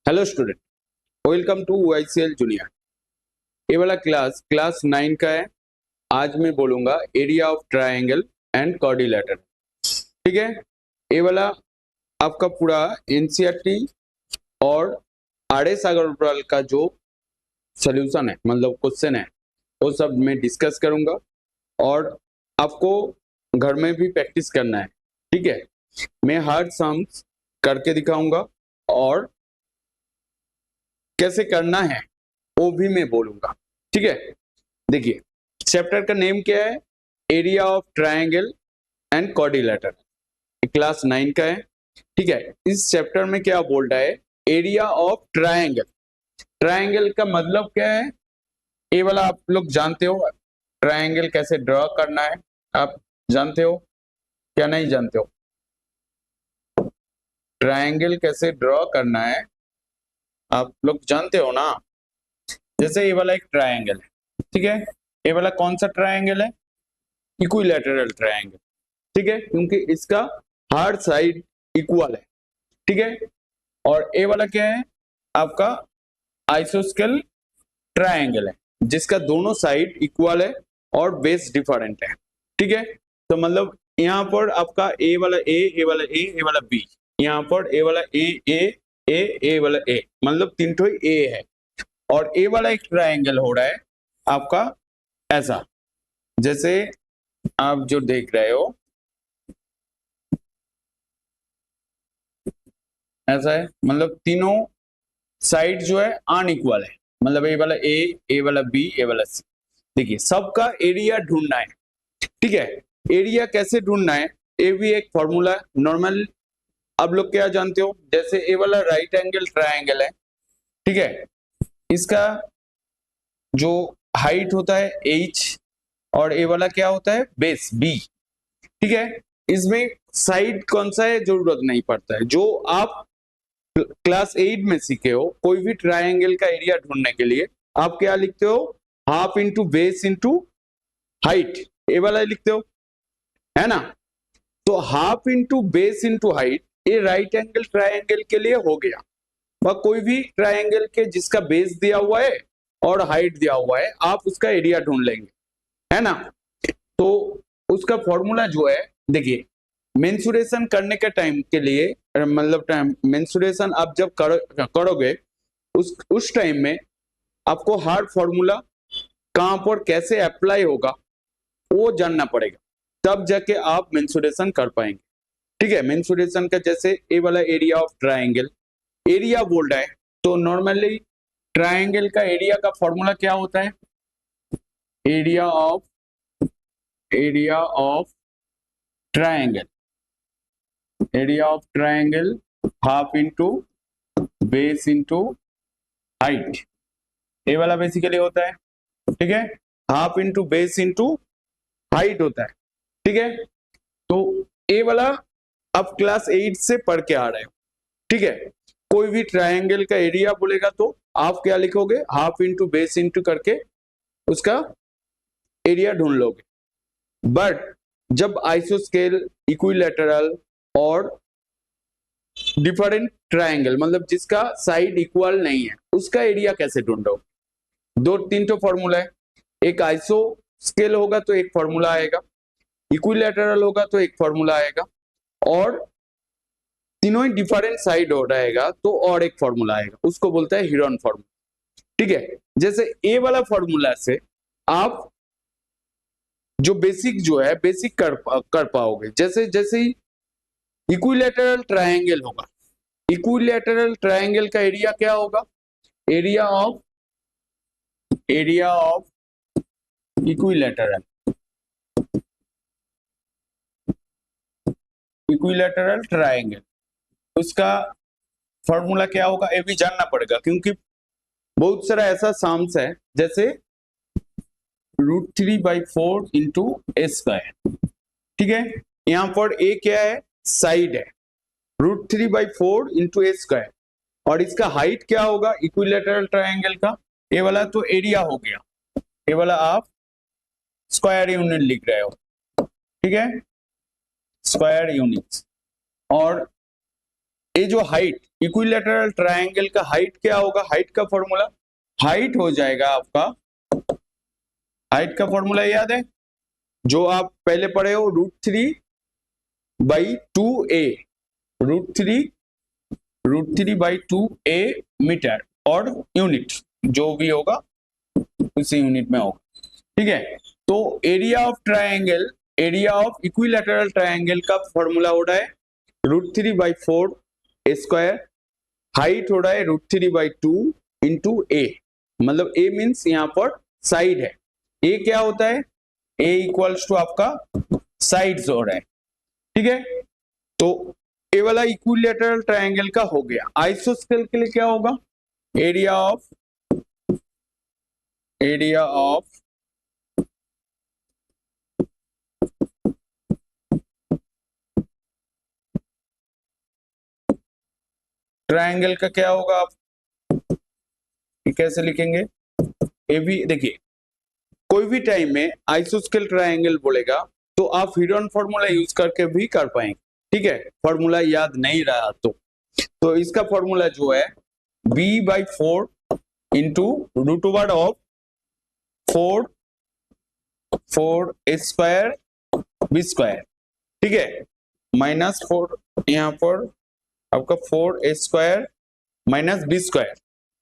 Hello student, welcome to YCL junior. ये वाला class 9 का है। आज मैं बोलूंगा area of triangle and quadrilateral. ठीक है, ये वाला आपका पूरा एनसीईआरटी और RS अग्रवाल का जो सॉल्यूशन है, मतलब क्वेश्चन है, वो सब मैं डिस्कस करूंगा और आपको घर में भी प्रैक्टिस करना है। ठीक है, मैं हर सम्स करके दिखाऊंगा और कैसे करना है वो भी मैं बोलूंगा। ठीक है, देखिए चैप्टर का नेम क्या है, area of triangle and quadrilateral, class 9 का है। ठीक है, इस चैप्टर में क्या बोल रहा है, एरिया ऑफ ट्रायंगल। ट्रायंगल का मतलब क्या है, ये वाला आप लोग जानते हो। ट्रायंगल कैसे ड्रॉ करना है आप जानते हो क्या, नहीं जानते हो? ट्रायंगल कैसे ड्रॉ करना है आप लोग जानते हो ना। जैसे ये वाला एक ट्रायंगल है, ठीक है, ये वाला कौन सा ट्रायंगल है? Equilateral triangle. ठीक है, क्योंकि इसका हर साइड इक्वल है। ठीक है, और ए वाला क्या है आपका? आइसोस्केल ट्रायंगल है, जिसका दोनों साइड इक्वल है और बेस डिफरेंट है। ठीक है, तो मतलब यहाँ पर आपका ए वाला ए वाला ए वाला बी, यहाँ पर ए वाला ए वाला ए, मतलब तीन ठो ए है। और ए वाला एक ट्रायंगल हो रहा है आपका ऐसा, जैसे आप जो देख रहे हो ऐसा है, मतलब तीनों साइड जो है अनइक्वल है, मतलब ए वाला बी, ए वाला सी। देखिए सबका एरिया ढूंढना है। ठीक है, एरिया कैसे ढूंढना है, ये भी एक फॉर्मूला है नॉर्मल। आप लोग क्या जानते हो, जैसे ए वाला राइट एंगल ट्रायंगल है, ठीक है, इसका जो हाइट होता है h और ए वाला क्या होता है, बेस b। ठीक है, इसमें साइड कौन सा है जरूरत नहीं पड़ता है। जो आप क्लास 8 में सीखे हो, कोई भी ट्रायंगल का एरिया ढूंढने के लिए आप क्या लिखते हो, half into base into height, ये वाला लिखते हो, है ना। तो half into base into height, ये राइट एंगल ट्रायंगल के लिए हो गया। वह कोई भी ट्रायंगल के जिसका बेस दिया हुआ है और हाइट दिया हुआ है, आप उसका एरिया ढूंढ लेंगे, है ना। तो उसका फॉर्मूला जो है, देखिए मेंसुरेशन करने के टाइम के लिए, मतलब मेंसुरेशन आप जब करोगे उस टाइम में आपको हर फॉर्मूला कहां पर कैसे अप्लाई होगा वो जानना पड़ेगा, तब जाके आप मेंसुरेशन कर पाएंगे। ठीक है, मेंसुरेशन का जैसे ए वाला एरिया ऑफ ट्रायंगल, एरिया बोल रहा है, तो नॉर्मली ट्रायंगल का एरिया का फॉर्मूला क्या होता है, area of triangle, area of triangle half into base into height, ये वाला बेसिकली होता है। ठीक है, half into base into height होता है। ठीक है, तो ये वाला आप क्लास 8 से पढ़ के आ रहे हो। ठीक है, कोई भी ट्रायंगल का एरिया बोलेगा तो आप क्या लिखोगे, हाफ इंटू बेस इंटू करके उसका एरिया ढूंढ लोगे। बट जब आइसोस्केल, इक्विलैटरल और डिफरेंट ट्रायंगल, मतलब जिसका साइड इक्वल नहीं है, उसका एरिया कैसे ढूंढोगे? दो तीन तो फॉर्मूला है, एक आइसो स्केल होगा तो एक फॉर्मूला आएगा, इक्विलैटरल होगा तो एक फॉर्मूला आएगा, और तीनों ही डिफरेंट साइड हो रहेगा तो और एक फॉर्मूला आएगा, उसको बोलता है हीरोन फॉर्मूला। ठीक है, जैसे ए वाला फॉर्मूला से आप जो बेसिक जो है बेसिक कर पाओगे। जैसे जैसे ही इक्विलैटरल ट्रायंगल होगा, इक्विलैटरल ट्रायंगल का एरिया क्या होगा, area of equilateral, equilateral triangle, उसका फॉर्मूला क्या होगा ये भी जानना पड़ेगा, क्योंकि बहुत सारा ऐसा सम्स है, जैसे √3/4 इंटू ए स्क्वायर। ठीक है, यहां पर ए क्या है, साइड है, √3/4 इंटू ए स्क्वायर, और इसका हाइट क्या होगा इक्विलैटरल ट्रायंगल का, ये वाला तो एरिया हो गया, ये वाला आप स्क्वायर यूनिट लिख रहे हो। ठीक है, स्क्वायर यूनिट्स, और ये जो हाइट, इक्विलैटरल ट्रायंगल का हाइट क्या होगा, हाइट का फॉर्मूला, हाइट हो जाएगा आपका, हाइट का फॉर्मूला याद है जो आप पहले पढ़े हो, √3/2a, √3/2a मीटर, और यूनिट जो भी होगा उसी यूनिट में होगा, ठीक है। तो area of triangle, area of equilateral triangle का फॉर्मूला हो रहा है √3/4 स्क्वायर, हाइट हो रहा है √3/2 इंटू ए, मतलब ए मीन्स यहाँ पर साइड है, ए क्या होता है, ए इक्वल्स टू आपका साइड्स हो रहा है, ठीक है। तो ए वाला इक्विलैटरल ट्रायंगल का हो गया। आइसोस्केल के लिए क्या होगा, एरिया ऑफ ट्रायंगल का क्या होगा, आप कैसे लिखेंगे, ए भी देखिए, कोई भी टाइम में आइसोस्केल ट्रायंगल बोलेगा तो आप हिडन फॉर्मूला यूज करके भी कर पाएंगे, ठीक है। फॉर्मूला याद नहीं रहा तो इसका फॉर्मूला जो है b/4 into √4 square B square, ठीक है, -4, यहाँ पर आपका 4 स्क्वायर माइनस बी स्क्वायर,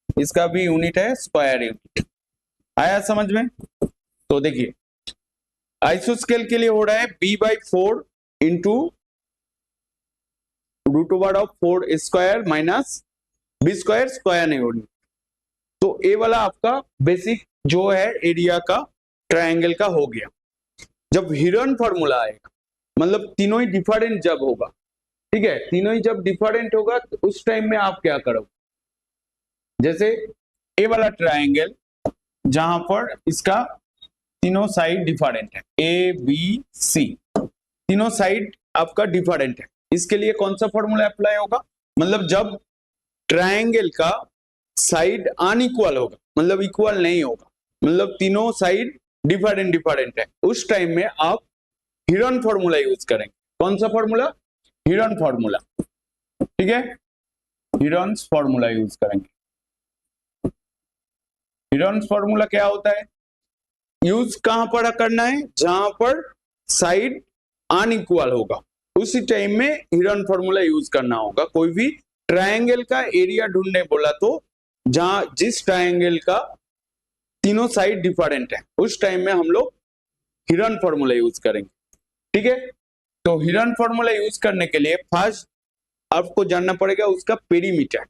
इसका भी यूनिट है स्क्वायर यूनिट। आया समझ में? तो देखिए आइसोस्केल के लिए हो रहा है b/4 into √4 square minus B square, square नहीं होगी। तो ए वाला आपका बेसिक जो है एरिया का ट्रायंगल का हो गया। जब हिडन फॉर्मूला आएगा, मतलब तीनों ही डिफरेंट जब होगा, ठीक है, तीनों ही जब डिफरेंट होगा तो उस टाइम में आप क्या करोगे, जैसे ए वाला ट्रायंगल जहां पर इसका तीनों साइड डिफरेंट है, ए बी सी, तीनों साइड आपका डिफरेंट है, इसके लिए कौन सा फॉर्मूला अप्लाई होगा, मतलब जब ट्रायंगल का साइड अनइक्वल होगा, मतलब इक्वल नहीं होगा, मतलब तीनों साइड डिफरेंट है, उस टाइम में आप हिडन फॉर्मूला यूज करेंगे। कौन सा फॉर्मूला, हिडन फॉर्मूला, ठीक है, हिडन फॉर्मूला यूज करेंगे। हिडन फॉर्मूला क्या होता है, यूज कहां पर करना है, जहां पर साइड अनइक्वल होगा उसी टाइम में हिडन फॉर्मूला यूज करना होगा। कोई भी ट्रायंगल का एरिया ढूंढने बोला तो जहां जिस ट्रायंगल का तीनों साइड डिफरेंट है उस टाइम में हम लोग हिडन फॉर्मूला यूज करेंगे, ठीक है। तो हिडन फॉर्मूला यूज करने के लिए फर्स्ट आपको जानना पड़ेगा उसका पेरीमीटर,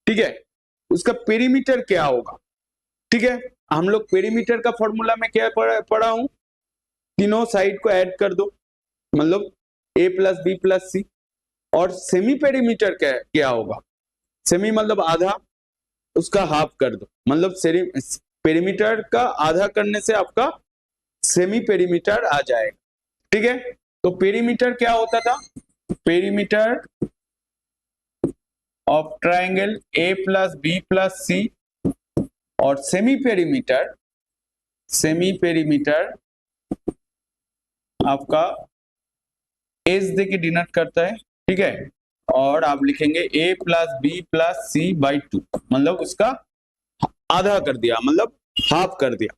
ठीक है, उसका पेरीमीटर क्या होगा, ठीक है। हम लोग पेरीमीटर का फॉर्मूला में क्या पढ़ा हूं, तीनों साइड को ऐड कर दो, मतलब a+b+c, और सेमी पेरीमीटर क्या होगा, सेमी मतलब आधा, उसका हाफ कर दो, मतलब पेरीमीटर का आधा करने से आपका सेमी पेरीमीटर आ जाएगा, ठीक है। तो पेरीमीटर क्या होता था, पेरीमीटर ऑफ ट्रायंगल a+b+c, और सेमी पेरीमीटर आपका एज दे के डिनोट करता है, ठीक है, और आप लिखेंगे a+b+c/2, मतलब उसका आधा कर दिया, मतलब हाफ कर दिया।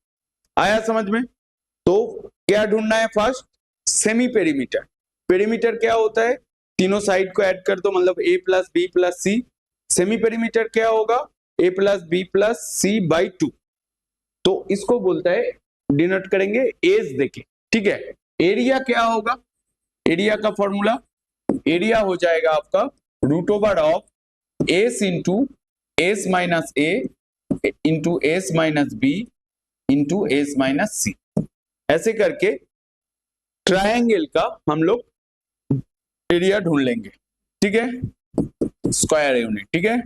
आया समझ में? तो क्या ढूंढना है, फर्स्ट सेमी पेरीमीटर। पेरीमीटर क्या होता है, तीनों साइड को ऐड कर दो, मतलब a+b+c। सेमी पेरीमीटर क्या होगा, a+b+c/2। तो इसको बोलता है, डिनोट करेंगे एज देके, ठीक है। एरिया क्या होगा, एरिया का फॉर्मूला, एरिया हो जाएगा आपका √s into s minus a into s minus b into s minus c, ऐसे करके ट्रायंगल का हम लोग एरिया ढूंढ लेंगे, ठीक है, स्क्वायर यूनिट, ठीक है।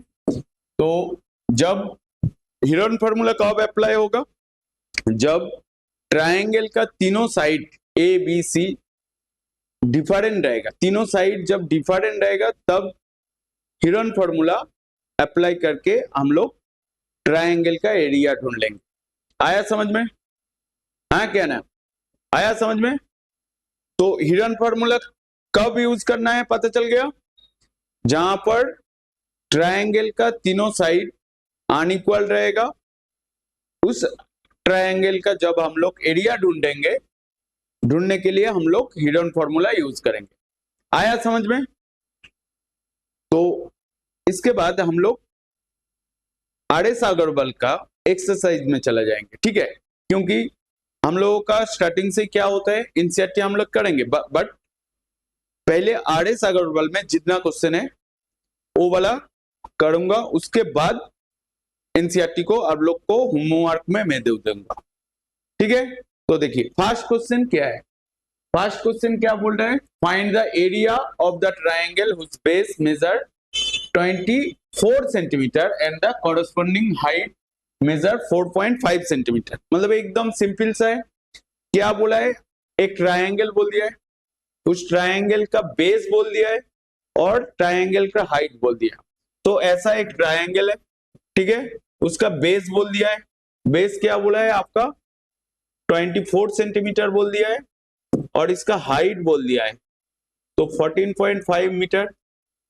तो जब हिडन फॉर्मूला कब अप्लाई होगा, जब ट्रायंगल का तीनों side A B C different रहेगा, तीनों साइड जब डिफरेंट रहेगा तब हिडन फॉर्मूला अप्लाई करके हम लोग ट्रायंगल का एरिया ढूंढ लेंगे। आया समझ में? हाँ क्या ना, आया समझ में? तो हिडन फॉर्मूला कब यूज करना है पता चल गया, जहां पर ट्रायंगल का तीनों साइड अनइक्वल रहेगा, उस ट्रायंगल का जब हम लोग एरिया ढूंढने के लिए हम लोग हिडन फॉर्मूला यूज करेंगे। आया समझ में? तो इसके बाद हम लोग आरएस अग्रवाल का एक्सरसाइज में चला जाएंगे, ठीक है? क्योंकि हम लोगों का स्टार्टिंग से क्या होता है, एनसीईआरटी हम लोग करेंगे, बट पहले आरएस अग्रवाल में जितना क्वेश्चन है वो वाला करूंगा, उसके बाद एनसीईआरटी को आप लोग को होमवर्क में मैं दे दूंगा, ठीक है? तो देखिए फर्स्ट क्वेश्चन क्या है। फर्स्ट क्वेश्चन क्या बोल रहा है, find the area of the triangle whose base measure 24 centimetre and the corresponding height measure 4.5 centimetre. मतलब एकदम सिंपल सा है। क्या बोला है, एक ट्रायंगल बोल दिया है, उस ट्रायंगल का बेस बोल दिया है और ट्रायंगल का हाइट बोल दिया। तो ऐसा एक ट्रायंगल है, ठीक है, उसका बेस बोल दिया है। बेस क्या बोला है आपका 24 सेंटीमीटर बोल दिया है और इसका हाइट बोल दिया है तो 14.5 मीटर।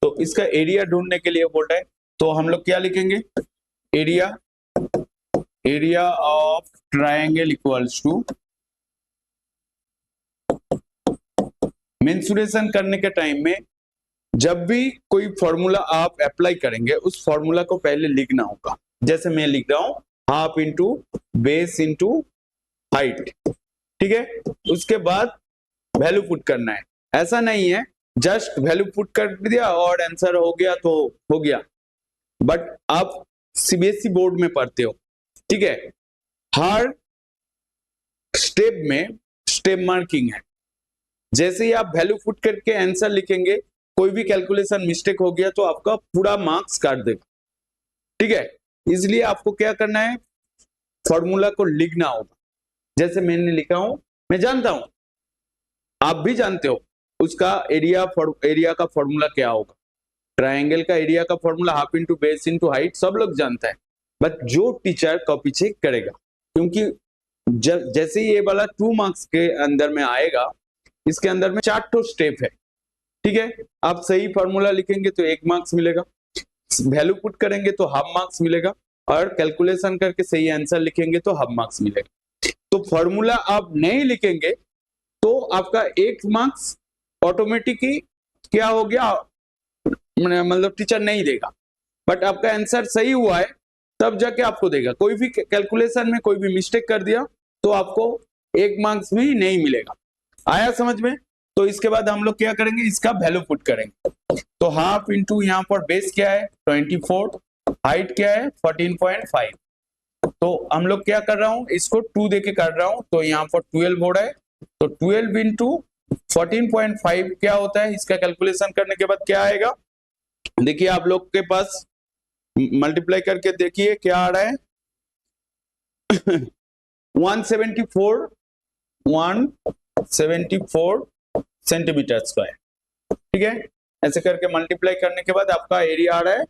तो इसका एरिया ढूंढने के लिए बोल रहा है, तो हम लोग क्या लिखेंगे, area of triangle equals to, mensuration करने के टाइम में जब भी कोई फॉर्मूला आप अप्लाई करेंगे उस फॉर्मूला को पहले लिखना होगा। जैसे मैं लिख रहा हूं half into base into height, ठीक है? उसके बाद वैल्यू पुट करना है। ऐसा नहीं है जस्ट वैल्यू पुट कर दिया और आंसर हो गया तो हो गया, बट आप सीबीएसई बोर्ड में पढ़ते हो, ठीक है? हर स्टेप में स्टेप मार्किंग है। जैसे ही आप वैल्यू पुट करके आंसर लिखेंगे, कोई भी कैलकुलेशन मिस्टेक हो गया तो आपका पूरा मार्क्स काट देगा, ठीक है? इसलिए आपको क्या करना है, फॉर्मूला को लिखना होगा। जैसे मैंने लिखा हूं, मैं जानता हूं आप भी जानते हो उसका एरिया का फॉर्मूला क्या होगा। ट्रायंगल का एरिया का formula half into base into height सब लोग जानता है, बट जो टीचर कॉपी चेक करेगा, क्योंकि जैसे ही ये वाला 2 मार्क्स के अंदर में आएगा, इसके अंदर में 4 तो स्टेप है, ठीक है? आप सही फॉर्मूला लिखेंगे तो 1 मार्क्स मिलेगा, वैल्यू पुट करेंगे तो हाफ मार्क्स मिलेगा और कैलकुलेशन करके सही आंसर लिखेंगे तो हाफ मार्क्स मिलेगा। तो फॉर्मूला आप नहीं लिखेंगे तो आपका 1 मार्क्स ऑटोमेटिकली क्या हो गया, मतलब टीचर नहीं देगा। बट आपका आंसर सही हुआ है तब जाके आपको देगा। कोई भी कैलकुलेशन में कोई भी मिस्टेक कर दिया तो आपको 1 मार्क्स भी नहीं मिलेगा। आया समझ में? तो इसके बाद हम लोग क्या करेंगे, इसका वैल्यू पुट करेंगे। तो हाफ इंटू यहाँ पर बेस क्या है 24, हाइट क्या है 14.5। तो हम लोग क्या कर रहा हूँ, इसको 2 देके कर रहा हूँ, तो यहाँ पर 12 हो रहा है। तो 12 इंटू 14.5 क्या होता है, इसका कैलकुलेशन करने के बाद क्या आएगा, देखिए आप लोग के पास मल्टीप्लाई करके देखिए क्या आ रहा है 174 सेंटीमीटर स्क्वायर, ठीक है? ऐसे करके मल्टीप्लाई करने के बाद आपका एरिया आ रहा है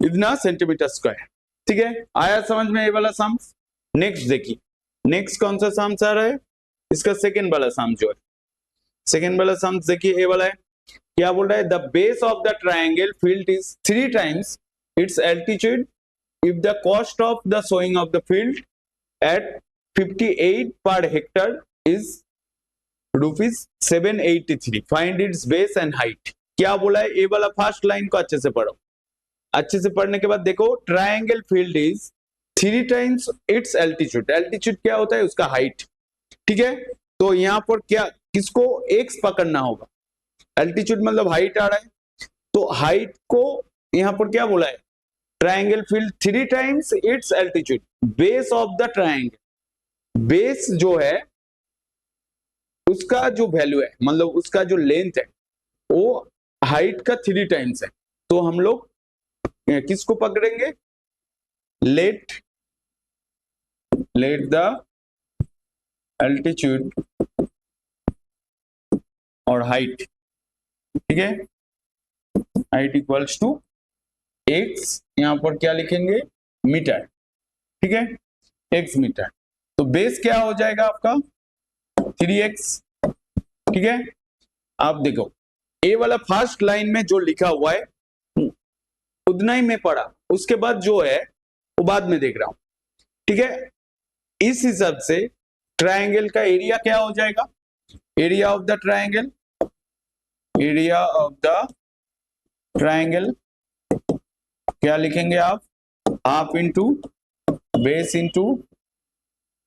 इतना सेंटीमीटर स्क्वायर, ठीक है? आया समझ में ये वाला सम? नेक्स्ट देखिए, नेक्स्ट कौन सा सम आ रहा है, इसका सेकेंड वाला सम जो है, सेकेंड वाला सम देखिए ये वाला है। क्या बोल रहा है, the base of the triangle field is 3 times its altitude if the cost of the sowing of the field at 58 per hectare is rupees 783, find its base and height। क्या बोला है, ये वाला फर्स्ट लाइन को अच्छे से पढ़ो। अच्छे से पढ़ने के बाद देखो, triangle field is 3 times it's altitude. Altitude क्या होता है, उसका हाइट, ठीक है? तो यहाँ पर क्या, किसको एक्स पकड़ना होगा, एल्टीट्यूड मतलब हाइट आ रहा है, तो हाइट को यहाँ पर क्या बोला है, triangle field 3 times it's altitude, base of the triangle, base जो है उसका जो वैल्यू है, मतलब उसका जो लेंथ है वो हाइट का 3 टाइम्स है। तो हम लोग किसको पकड़ेंगे, लेट द एल्टीट्यूड और हाइट, ठीक है? हाइट इक्वल्स टू एक्स, यहां पर क्या लिखेंगे मीटर, ठीक है? X metre. तो बेस क्या हो जाएगा आपका 3x, ठीक है? आप देखो ए वाला फर्स्ट लाइन में जो लिखा हुआ है उतना ही मैं पढ़ा, उसके बाद जो है वो बाद में देख रहा हूं, ठीक है। इस हिसाब से ट्रायंगल का एरिया क्या हो जाएगा, area of the triangle, area of the triangle क्या लिखेंगे आप, half into base into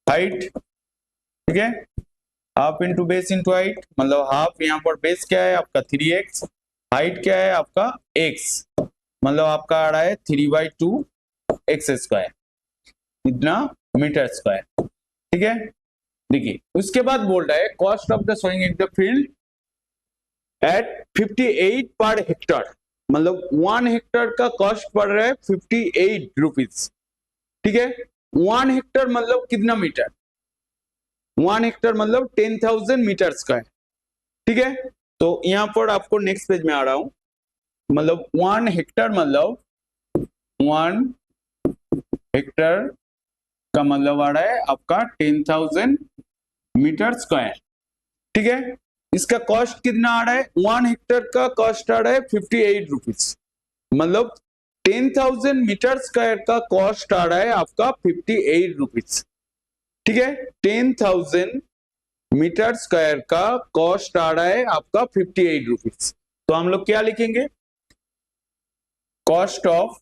height, ठीक है। Half into base into height, मतलब हाफ, यहाँ पर बेस क्या है आपका 3x, हाइट क्या है आपका x, मतलब आपका आ रहा है 3/2x², इतना मीटर स्क्वायर, ठीक है। देखिए उसके बाद बोल रहा है cost of the sowing in the field at 58 per Hector, मतलब 1 हेक्टर का कॉस्ट पड़ रहा है 58 रुपीज, ठीक है। 1 हेक्टर मतलब कितना मीटर, 1 हेक्टर मतलब 10,000 मीटर स्क्वायर, ठीक है। तो यहां पर आपको नेक्स्ट पेज में आ रहा हूं, मतलब 1 हेक्टर मतलब 1 हेक्टर का मतलब आ रहा है आपका 10,000 मीटर स्क्वायर, ठीक है। इसका कॉस्ट कितना आ रहा है, 1 हेक्टर का कॉस्ट आ रहा है 58 रुपीज, मतलब 10,000 मीटर स्क्वायर का कॉस्ट आ रहा है आपका 58 रुपीज, ठीक है। 10,000 मीटर स्क्वायर का कॉस्ट आ रहा है आपका 58 रुपीज। तो हम लोग क्या लिखेंगे, cost of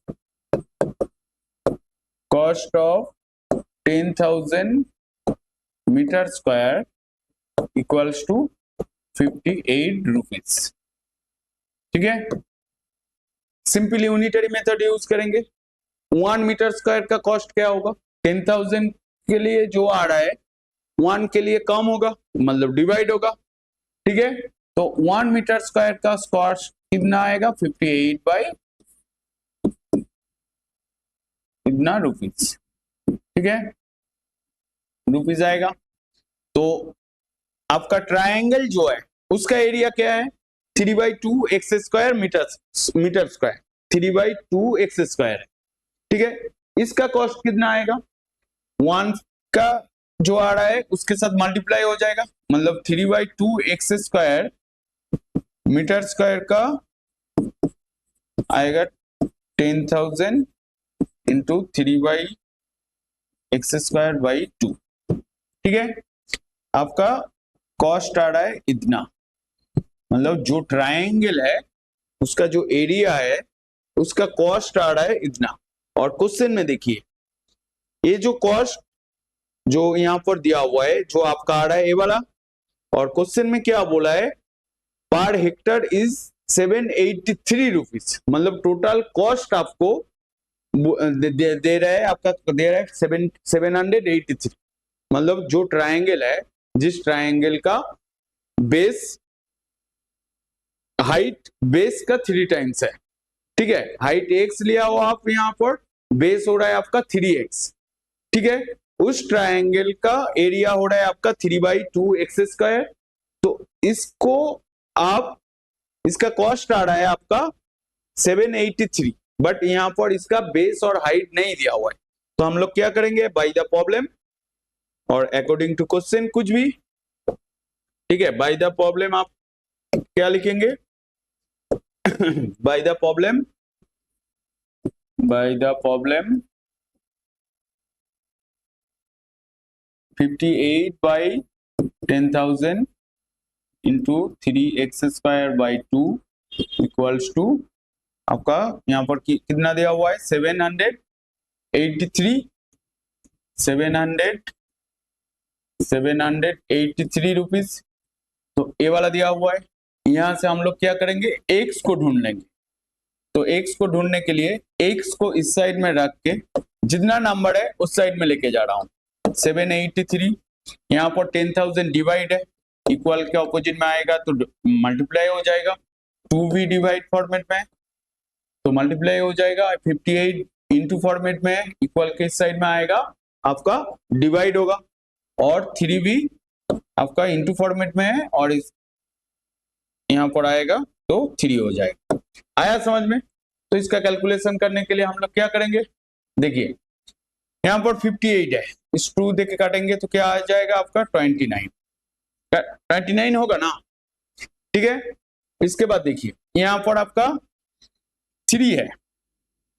10,000 metre square equals to 58 rupees, ठीक है। सिंपल यूनिटरी मेथड यूज करेंगे। 1 मीटर स्क्वायर का कॉस्ट क्या होगा, 10,000 के लिए जो आ रहा है 1 के लिए कम होगा, मतलब डिवाइड होगा, ठीक है। तो 1 मीटर स्क्वायर का कॉस्ट कितना आएगा, 58 बाई इतना रुपीज, ठीक है, रुपीज आएगा। तो आपका ट्रायंगल जो है उसका एरिया क्या है, 3/2x² मीटर स्क्वायर, 3/2x², ठीक है। इसका कॉस्ट कितना आएगा, 1 का जो आ रहा है उसके साथ मल्टीप्लाई हो जाएगा, मतलब 3/2x² मीटर स्क्वायर का आएगा 10,000 इंटू 3/x²/2, ठीक है। आपका कॉस्ट आ रहा है इतना, मतलब जो ट्रायंगल है उसका जो एरिया है उसका कॉस्ट आ रहा है इतना। और क्वेश्चन में देखिए ये जो कॉस्ट जो यहां पर दिया हुआ है जो आपका आ रहा है ए वाला, और क्वेश्चन में क्या बोला है, पर हेक्टर इज 783 रुपीज, मतलब टोटल कॉस्ट आपको दे रहा है, आपका दे रहा है 783, मतलब जो ट्रायंगल है, जिस ट्रायंगल का बेस हाइट बेस का 3 टाइम्स है, ठीक है। हाइट x लिया हो आप यहां पर, बेस हो रहा है आपका 3x, ठीक है। उस ट्रायंगल का एरिया हो रहा है आपका 3/2x²। तो इसको आप, इसका कॉस्ट आ रहा है आपका 783, बट यहां पर इसका बेस और हाइट नहीं दिया हुआ है। तो हम लोग क्या करेंगे, बाय द प्रॉब्लम और अकॉर्डिंग टू क्वेश्चन, कुछ भी, ठीक है। बाय द प्रॉब्लम आप क्या लिखेंगे, by the problem 58/10,000 into 3x²/2 equals to आपका यहाँ पर कितना दिया हुआ है, 783 रुपीज। तो ए वाला दिया हुआ है, यहां से हम लोग क्या करेंगे, एक्स को ढूंढ लेंगे। तो एक्स को ढूंढने के लिए एक्स को इस साइड में रख के जितना नंबर है उस साइड में लेके जा रहा हूं। 783 यहाँ पर 10,000 डिवाइड है, इक्वल के ऑपोजिट में आएगा तो मल्टीप्लाई हो जाएगा, 2v डिवाइड फॉर्मेट में तो मल्टीप्लाई हो जाएगा, 58 इंटू फॉर्मेट में इक्वल के इस साइड में आएगा आपका डिवाइड होगा, और 3v आपका इंटू फॉर्मेट में है और इस यहाँ पर आएगा तो 3 हो जाएगा। आया समझ में। तो इसका कैलकुलेशन करने के लिए हम लोग क्या करेंगे, देखिए यहाँ पर 58 है, इस 2 दे के काटेंगे तो क्या आ जाएगा आपका 29 होगा ना, ठीक है। इसके बाद देखिए यहाँ पर आपका 3 है,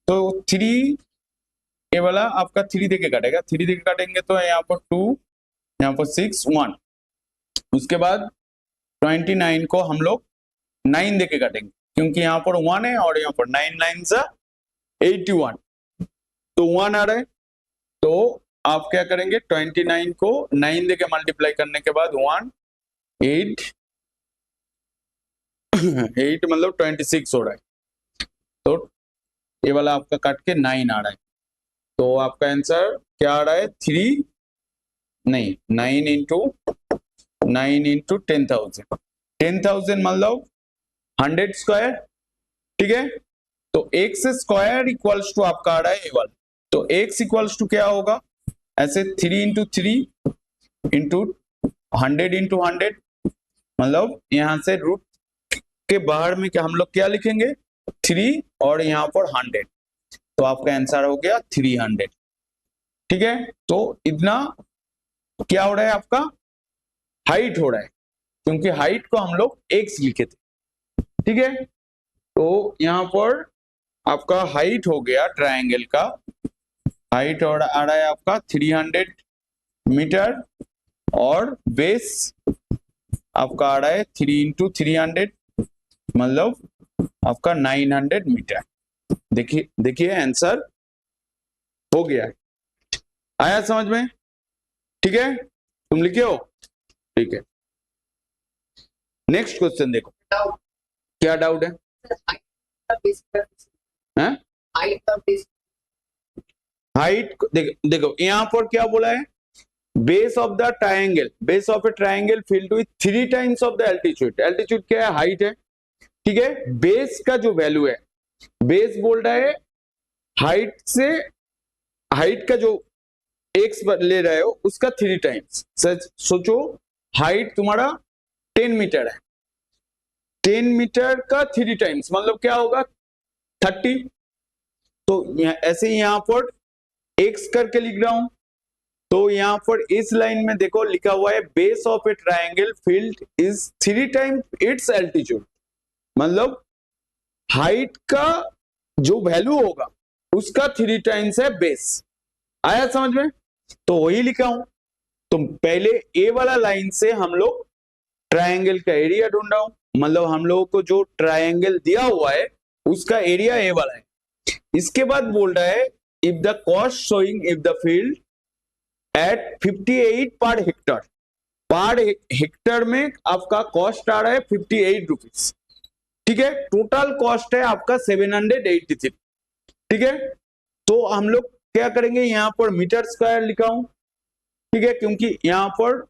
तो 3 ये वाला आपका 3 देके काटेगा, 3 देके काटेंगे तो यहाँ पर 2, यहाँ पर 6, 1। उसके बाद 29 को हम लोग 9 देके काटेंगे, क्योंकि यहाँ पर 1 है और यहाँ पर 9 9 सा 81, तो 1 आ रहा है। तो आप क्या करेंगे, 29 को 9 देके मल्टीप्लाई करने के बाद 1 8 8 मतलब 26 हो रहा है, तो ये वाला आपका काट के 9 आ रहा है। तो आपका आंसर क्या आ रहा है, 3 नहीं 9 इंटू 10,000, 10,000 मतलब 100 स्क्वायर, ठीक है। तो एक्स स्क्वायर इक्वल्स टू आपका आ रहा है ए वाला, तो एक्स इक्वल्स टू क्या होगा, ऐसे 3 इंटू 3 इंटू 100 इंटू 100, मतलब यहां से रूट के बाहर में क्या हम लोग क्या लिखेंगे, 3 और यहाँ पर 100, तो आपका आंसर हो गया 300, ठीक है। तो इतना क्या हो रहा है, आपका हाइट हो रहा है, क्योंकि हाइट को हम लोग एक्स लिखे थे, ठीक है। तो यहाँ पर आपका हाइट हो गया ट्रायंगल का, हाइट और आ रहा है आपका 300 मीटर, और बेस आपका आ रहा है 3 इंटू 300, मतलब आपका 900 मीटर। देखिए देखिए आंसर हो गया, आया समझ में, ठीक है, तुम लिखे हो, ठीक है। नेक्स्ट क्वेश्चन देखो, क्या डाउट है, हाइट देखो यहाँ पर क्या बोला है, base of the triangle, base of A triangle filled with 3 times of the altitude, altitude क्या है, हाइट है, ठीक है। बेस का जो वैल्यू है, बेस बोल रहा है हाइट से, हाइट का जो एक्स ले रहे हो उसका 3 टाइम्स, सोचो हाइट तुम्हारा 10 मीटर है, 10 मीटर का 3 टाइम्स मतलब क्या होगा, 30। तो ऐसे ही यहां पर एक्स करके लिख रहा हूं, तो यहां पर इस लाइन में देखो लिखा हुआ है base of A triangle field is 3 times it's altitude, मतलब हाइट का जो वैल्यू होगा उसका 3 टाइम्स है बेस, आया समझ में, तो वही लिखा हूं। तो पहले ए वाला लाइन से हम लोग ट्रायंगल का एरिया ढूंढ रहा हूं, मतलब हम लोगों को जो ट्रायंगल दिया हुआ है उसका एरिया ए वाला है। इसके बाद बोल रहा है if the cost showing if the field at 58 per Hector, per hectare में आपका कॉस्ट आ रहा है 58 रुपीज, ठीक है। टोटल कॉस्ट है आपका 783, ठीक है। तो हम लोग क्या करेंगे, यहां पर मीटर स्क्वायर लिखा हूं, ठीक है, क्योंकि यहां पर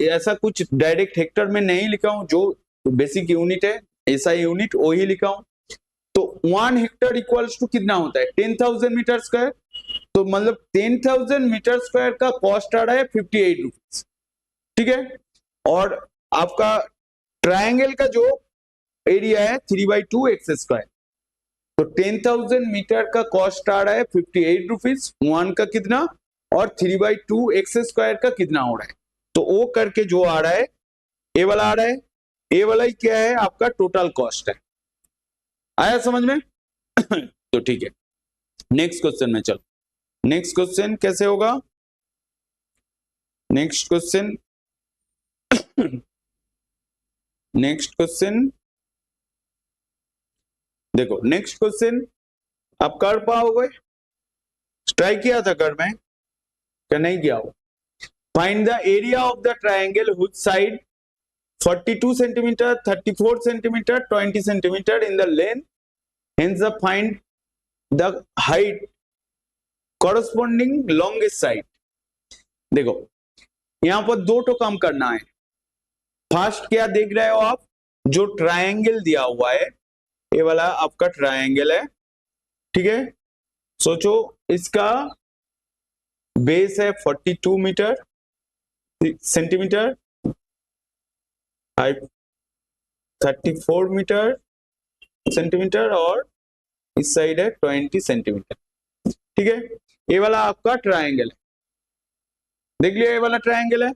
ऐसा कुछ डायरेक्ट हेक्टर में नहीं लिखा हूं, जो बेसिक यूनिट है ऐसा यूनिट वही लिखा हूं। तो 1 हेक्टर इक्वल्स टू कितना होता है, 10,000 मीटर स्क्वायर, तो मतलब 10,000 मीटर स्क्वायर का कॉस्ट आ रहा है 58 रुपीज, ठीक है। और आपका ट्रायंगल का जो एरिया है 3/2 एक्स स्क्वायर, तो 10,000 मीटर का कॉस्ट आ रहा है 58 रुपीज, 1 का कितना और 3/2 एक्स स्क्वायर का कितना हो रहा है, तो वो करके जो आ रहा है ए वाला आ रहा है, ए वाला ही क्या है आपका टोटल कॉस्ट है, आया समझ में तो ठीक है, नेक्स्ट क्वेश्चन में चलो। नेक्स्ट क्वेश्चन कैसे होगा, नेक्स्ट क्वेश्चन नेक्स्ट क्वेश्चन देखो, नेक्स्ट क्वेश्चन आप कर पाओगे, ट्राई किया था कर में क्या नहीं किया हो, find the area of the triangle which side 42 centimetre 34 centimetre 20 centimetre in the length, hence the find the height corresponding longest side। देखो यहां पर दो तो काम करना है, फर्स्ट क्या देख रहे हो आप, जो ट्रायंगल दिया हुआ है ये वाला आपका ट्रायंगल है, ठीक है। सोचो इसका बेस है 42 metre centimetre, height 34 metre centimetre और इस साइड है 20 सेंटीमीटर, ठीक है। ये वाला आपका ट्रायंगल है, देख लिया ये वाला ट्रायंगल है।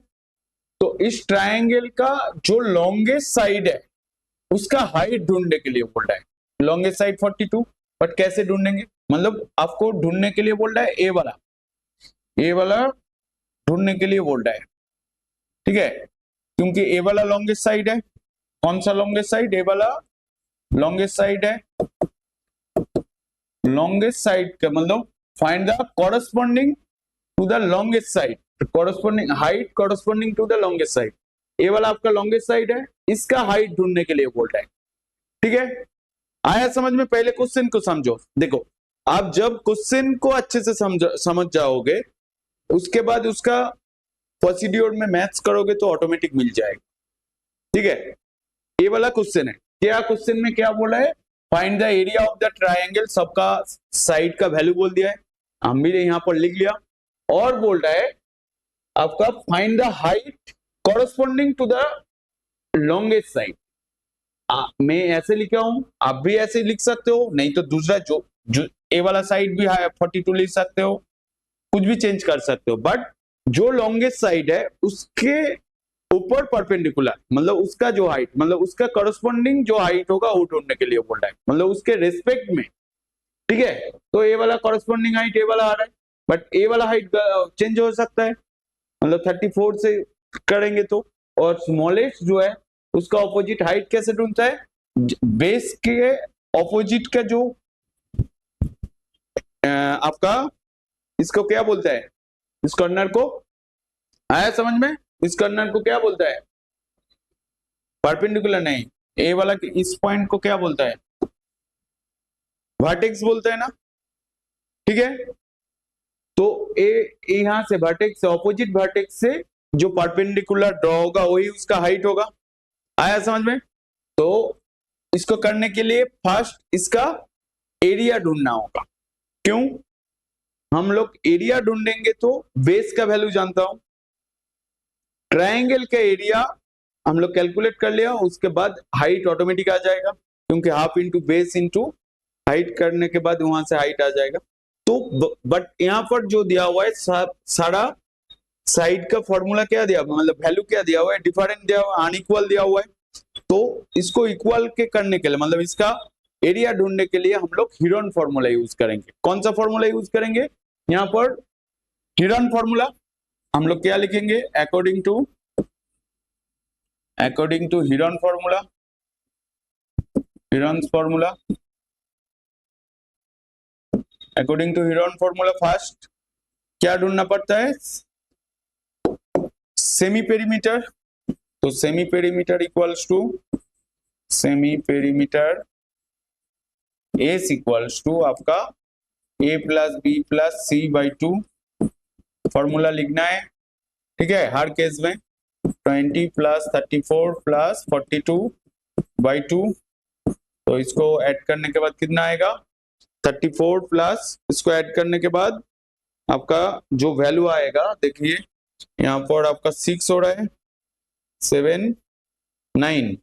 तो इस ट्रायंगल का जो लॉन्गेस्ट साइड है उसका हाइट ढूंढने के लिए बोल रहा है। लॉन्गेस्ट साइड 42, बट कैसे ढूंढेंगे, मतलब आपको ढूंढने के लिए बोल रहा है ए वाला ढूंढने के लिए बोल रहा है, ठीक है, क्योंकि ए वाला लॉन्गेस्ट साइड है। कौन सा लॉन्गेस्ट साइड, ए वाला लॉन्गेस्ट साइड है। लॉन्गेस्ट साइड का मतलब find the corresponding to the longest side, corresponding height corresponding to the longest side. A वाला आपका लॉन्गेस्ट साइड है, इसका हाइट ढूंढने के लिए बोल रहा है, ठीक है। आया समझ में? पहले क्वेश्चन को समझो। देखो, आप जब क्वेश्चन को अच्छे से समझ जाओगे, उसके बाद उसका प्रोसीड्योर में मैथ्स करोगे तो ऑटोमेटिक मिल जाएगा, ठीक है। ये वाला क्वेश्चन है, क्या क्वेश्चन में क्या बोला है, find the area of the triangle, सबका साइड का वैल्यू बोल दिया है, हम भी यहां पर लिख लिया, और बोल रहा है आपका find the height corresponding to the longest side. मैं ऐसे लिखा हूं, आप भी ऐसे लिख सकते हो, नहीं तो दूसरा जो ए वाला साइड भी 42 लिख सकते हो, कुछ भी चेंज कर सकते हो, बट जो लॉन्गेस्ट साइड है उसके ऊपर परपेंडिकुलर, मतलब उसका जो हाइट, मतलब उसका करस्पॉन्डिंग जो हाइट होगा वो ढूंढने के लिए बोल रहा है, मतलब उसके रेस्पेक्ट में, ठीक है। तो ए वाला करस्पॉन्डिंग हाइट ए वाला आ रहा है, बट ए वाला हाइट चेंज हो सकता है, मतलब 34 से करेंगे तो, और स्मॉलेस्ट जो है उसका ऑपोजिट हाइट कैसे ढूंढता है, बेस के ऑपोजिट का जो आपका इसको क्या बोलता है, इस कॉर्नर को, आया समझ में, इस कॉर्नर को क्या बोलता है, परपेंडिकुलर नहीं, ए वाला इस पॉइंट को क्या बोलता है, वर्टेक्स बोलता है ना, ठीक है। तो ए यहां से वर्टेक्स से, ऑपोजिट वर्टेक्स से जो परपेंडिकुलर ड्रॉ होगा वही उसका हाइट होगा, आया समझ में। तो इसको करने के लिए फर्स्ट इसका एरिया ढूंढना होगा, क्यों, हम लोग एरिया ढूंढेंगे तो बेस का वैल्यू जानता हूं, ट्रायंगल का एरिया हम लोग कैलकुलेट कर लिया, उसके बाद हाइट ऑटोमेटिक आ जाएगा, क्योंकि half into base into height करने के बाद वहां से हाइट आ जाएगा। तो बट यहाँ पर जो दिया हुआ है सारा साइड का फॉर्मूला क्या दिया, मतलब वैल्यू क्या दिया हुआ है, डिफरेंट दिया हुआ है, अनइक्वल दिया हुआ है। तो इसको इक्वल के करने के लिए, मतलब इसका एरिया ढूंढने के लिए हम लोग हीरोन फॉर्मूला यूज करेंगे। कौन सा फॉर्मूला यूज करेंगे, यहाँ पर हीरोन फॉर्मूला। हम लोग क्या लिखेंगे, according to Heron formula, Heron formula, according to Heron formula first क्या ढूंढना पड़ता है, सेमी पेरीमीटर। तो semi perimeter equals to semi perimeter S equals to आपका A plus B plus C by 2, formula लिखना है, ठीक है, हर केस में 20 प्लस 34 प्लस 42 बाई 2। तो इसको ऐड करने के बाद कितना आएगा, 34 प्लस इसको ऐड करने के बाद आपका जो वैल्यू आएगा, देखिए यहाँ पर आपका 6 हो रहा है, 7 9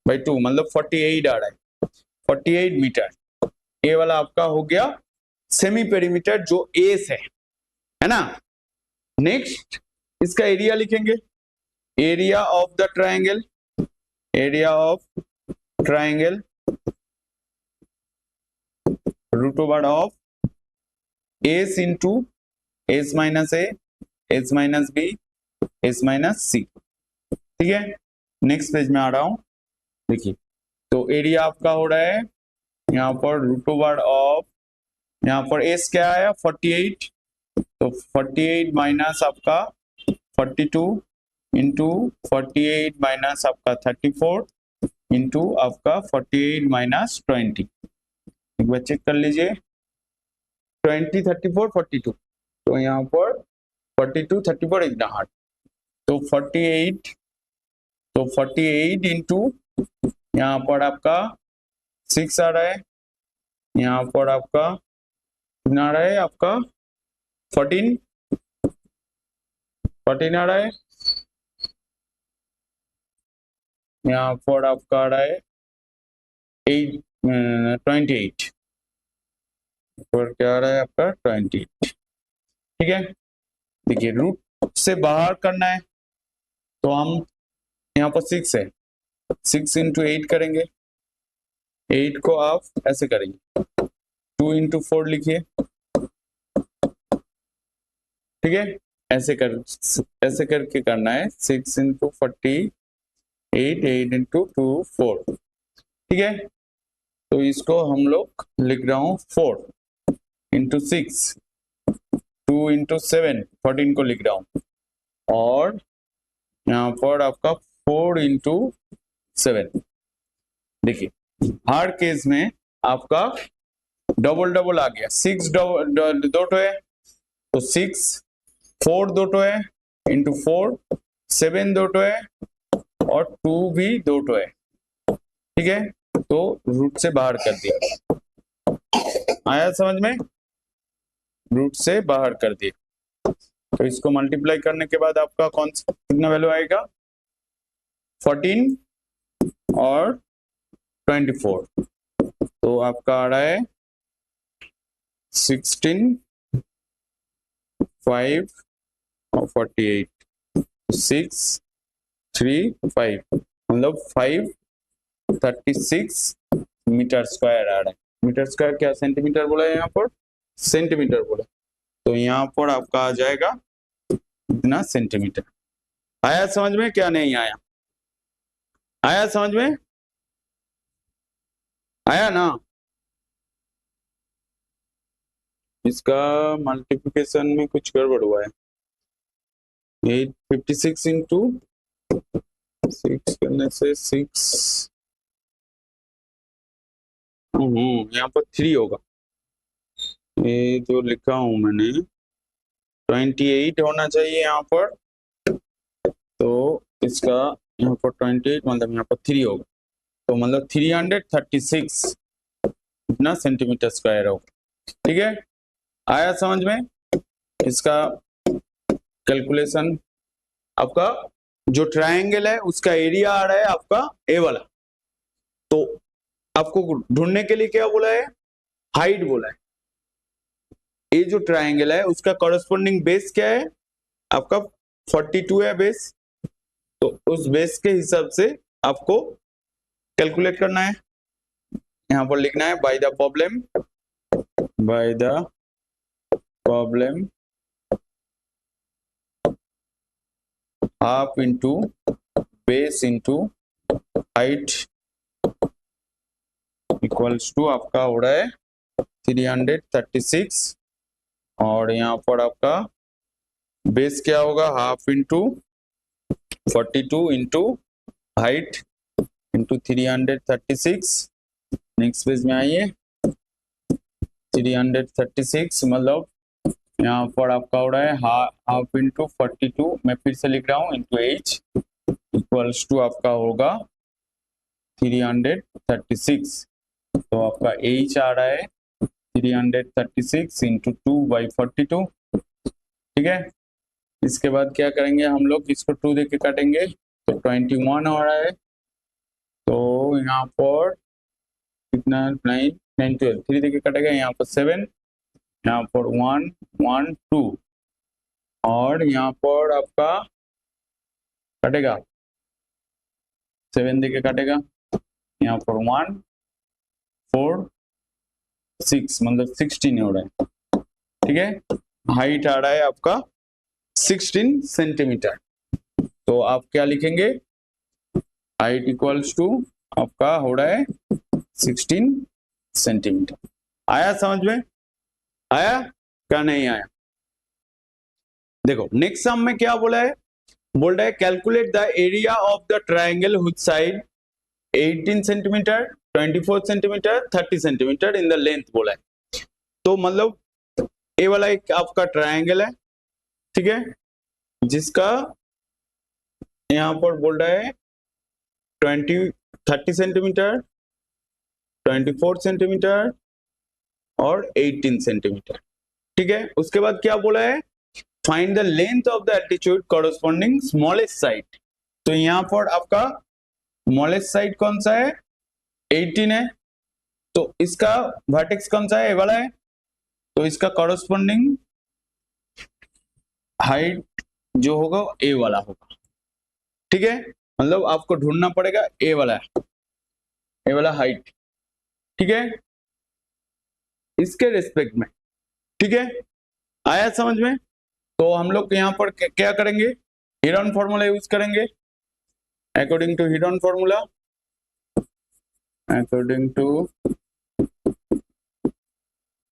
बाई 2 मतलब 48 आ रहा है, 48 मीटर। ये वाला आपका हो गया सेमी पेरीमीटर जो एस है ना। नेक्स्ट इसका एरिया लिखेंगे, area of the triangle, area of triangle root over of S into S minus A, S minus B, S minus C, ठीक है। नेक्स्ट पेज में आ रहा हूं, देखिए तो एरिया आपका हो रहा है यहाँ पर रूट ओवर ऑफ, यहाँ पर एस क्या आया 48, तो 48 माइनस आपका 42 इंटू 48 माइनस आपका 34 इंटू आपका 48 माइनस 20, एक बार चेक कर लीजिए, 20 34 42, तो यहाँ पर 42 34 इतना हार्ड, तो 48, तो 48 इंटू यहाँ पर आपका 6 आ रहा है, यहाँ पर आपका कितना आ रहा है, आपका 14 आ रहा है, यहाँ पर आपका आ रहा है 28, और क्या आ रहा है आपका 20, ठीक है। देखिए रूट से बाहर करना है, तो हम यहाँ पर 6 है, 6 इंटू 8 करेंगे, 8 को आप ऐसे करेंगे, 2 इंटू 4 लिखिए, ठीक है, ऐसे करके करना है, 6 इंटू 48, 8 इंटू 2 4, ठीक है। तो इसको हम लोग लिख रहा हूं 4 इंटू 6, 2 इंटू 7, 14 को लिख रहा हूं, और यहाँ पर आपका 4 इंटू 7। देखिए हर केस में आपका डबल डबल आ गया, 6 दो टो है तो 6, 4 दो टो है इंटू 4, 7 दो टो है और 2 भी दो टो है, ठीक है। तो रूट से बाहर कर दिया, आया समझ में, रूट से बाहर कर दिया। तो इसको मल्टीप्लाई करने के बाद आपका कौन सा कितना वैल्यू आएगा, 14 और 24, तो आपका आ रहा है 16, 5 और 48, 6, 3, 5, मतलब 536 मीटर स्क्वायर आ रहा है। मीटर स्क्वायर क्या सेंटीमीटर बोला है यहाँ पर, सेंटीमीटर बोला, तो यहाँ पर आपका आ जाएगा इतना सेंटीमीटर। आया समझ में, क्या नहीं आया, आया समझ में, आया ना। इसका मल्टीप्लिकेशन में कुछ गड़बड़ हुआ है, 856 इंटू 6 करने से 6, यहाँ पर 3 होगा, ये जो लिखा हूं मैंने 28 होना चाहिए यहाँ पर, तो इसका यहाँ पर 28 मतलब यहाँ पर 3 होगा, तो मतलब 336 इतना सेंटीमीटर स्क्वायर होगा, ठीक है। आया समझ में, इसका कैलकुलेशन, आपका जो ट्रायंगल है उसका एरिया आ रहा है आपका ए वाला, तो आपको ढूंढने के लिए क्या बोला है, हाइट बोला है। ये जो ट्रायंगल है उसका कॉरेस्पॉन्डिंग बेस क्या है, आपका 42 है बेस, तो उस बेस के हिसाब से आपको कैलकुलेट करना है, यहां पर लिखना है by the problem half into base into height equals to आपका हो रहा है 336, और यहाँ पर आपका बेस क्या होगा, half into 42 into height into 336। Next page में आइए, 336 मतलब यहाँ पर आपका हो रहा है हाफ इंटू 42, मैं फिर से लिख रहा हूँ, इंटू एच इक्वल्स टू आपका होगा 336, तो आपका एच आ रहा है 336 इंटू 2/42, ठीक है। इसके बाद क्या करेंगे हम लोग, इसको 2 देके काटेंगे तो 21 हो रहा है, तो यहाँ पर कितना 9 9 12, 3 देके कटेगा, यहाँ पर 7, यहाँ पर 1 1 2, और यहाँ पर आपका कटेगा 7 देके काटेगा, यहाँ पर 1 4 6 मतलब 16 हो रहा है, ठीक है। हाइट आ रहा है आपका 16 सेंटीमीटर, तो आप क्या लिखेंगे, हाइट इक्वल्स टू आपका हो रहा है 16 सेंटीमीटर। आया समझ में, आया क्या नहीं आया। देखो नेक्स्ट सम में क्या बोला है, बोल रहा है calculate the area of the triangle which side 18 centimetre, 24 centimetre, 30 centimetre in the length बोला है। तो मतलब ये वाला एक आपका ट्रायंगल है, ठीक है, जिसका यहाँ पर बोल रहा है 30 सेंटीमीटर, 24 सेंटीमीटर और 18 सेंटीमीटर, ठीक है। उसके बाद क्या बोला है, find the length of the altitude corresponding smallest side. तो यहाँ पर आपका स्मॉलेस्ट साइड कौन सा है, 18 है, तो इसका वर्टेक्स कौन सा है, ये वाला है, तो इसका कॉरेस्पॉन्डिंग हाइट जो होगा ए वाला होगा, ठीक है। मतलब आपको ढूंढना पड़ेगा ए वाला हाइट, ठीक है, इसके रिस्पेक्ट में, ठीक है, आया समझ में। तो हम लोग यहाँ पर क्या करेंगे, हीरोन फॉर्मूला यूज करेंगे, according to Heron formula, according to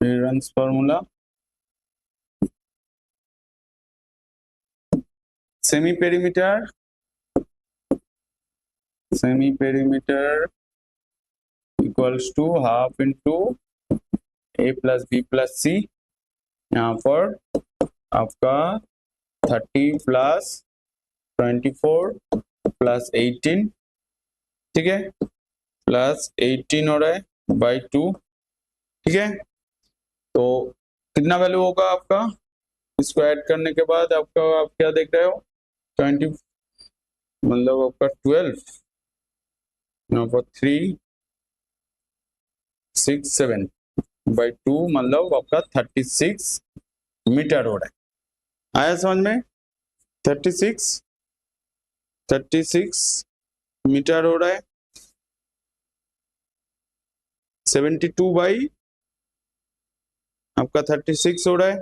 Heron's formula, semi perimeter equals to half into A plus B plus C, यहाँ पर आपका 30 प्लस 24 प्लस 18, ठीक है, प्लस 18 हो रहा है बाई 2, ठीक है। तो कितना वैल्यू होगा आपका, इसको ऐड करने के बाद आपका, आप क्या देख रहे हो, 20, मतलब आपका 12, यहाँ पर 3 6 7 बाई 2, मतलब आपका 36 मीटर हो रहा है। आया समझ में, 36 मीटर हो रहा है, 72 बाई आपका 36 हो रहा है।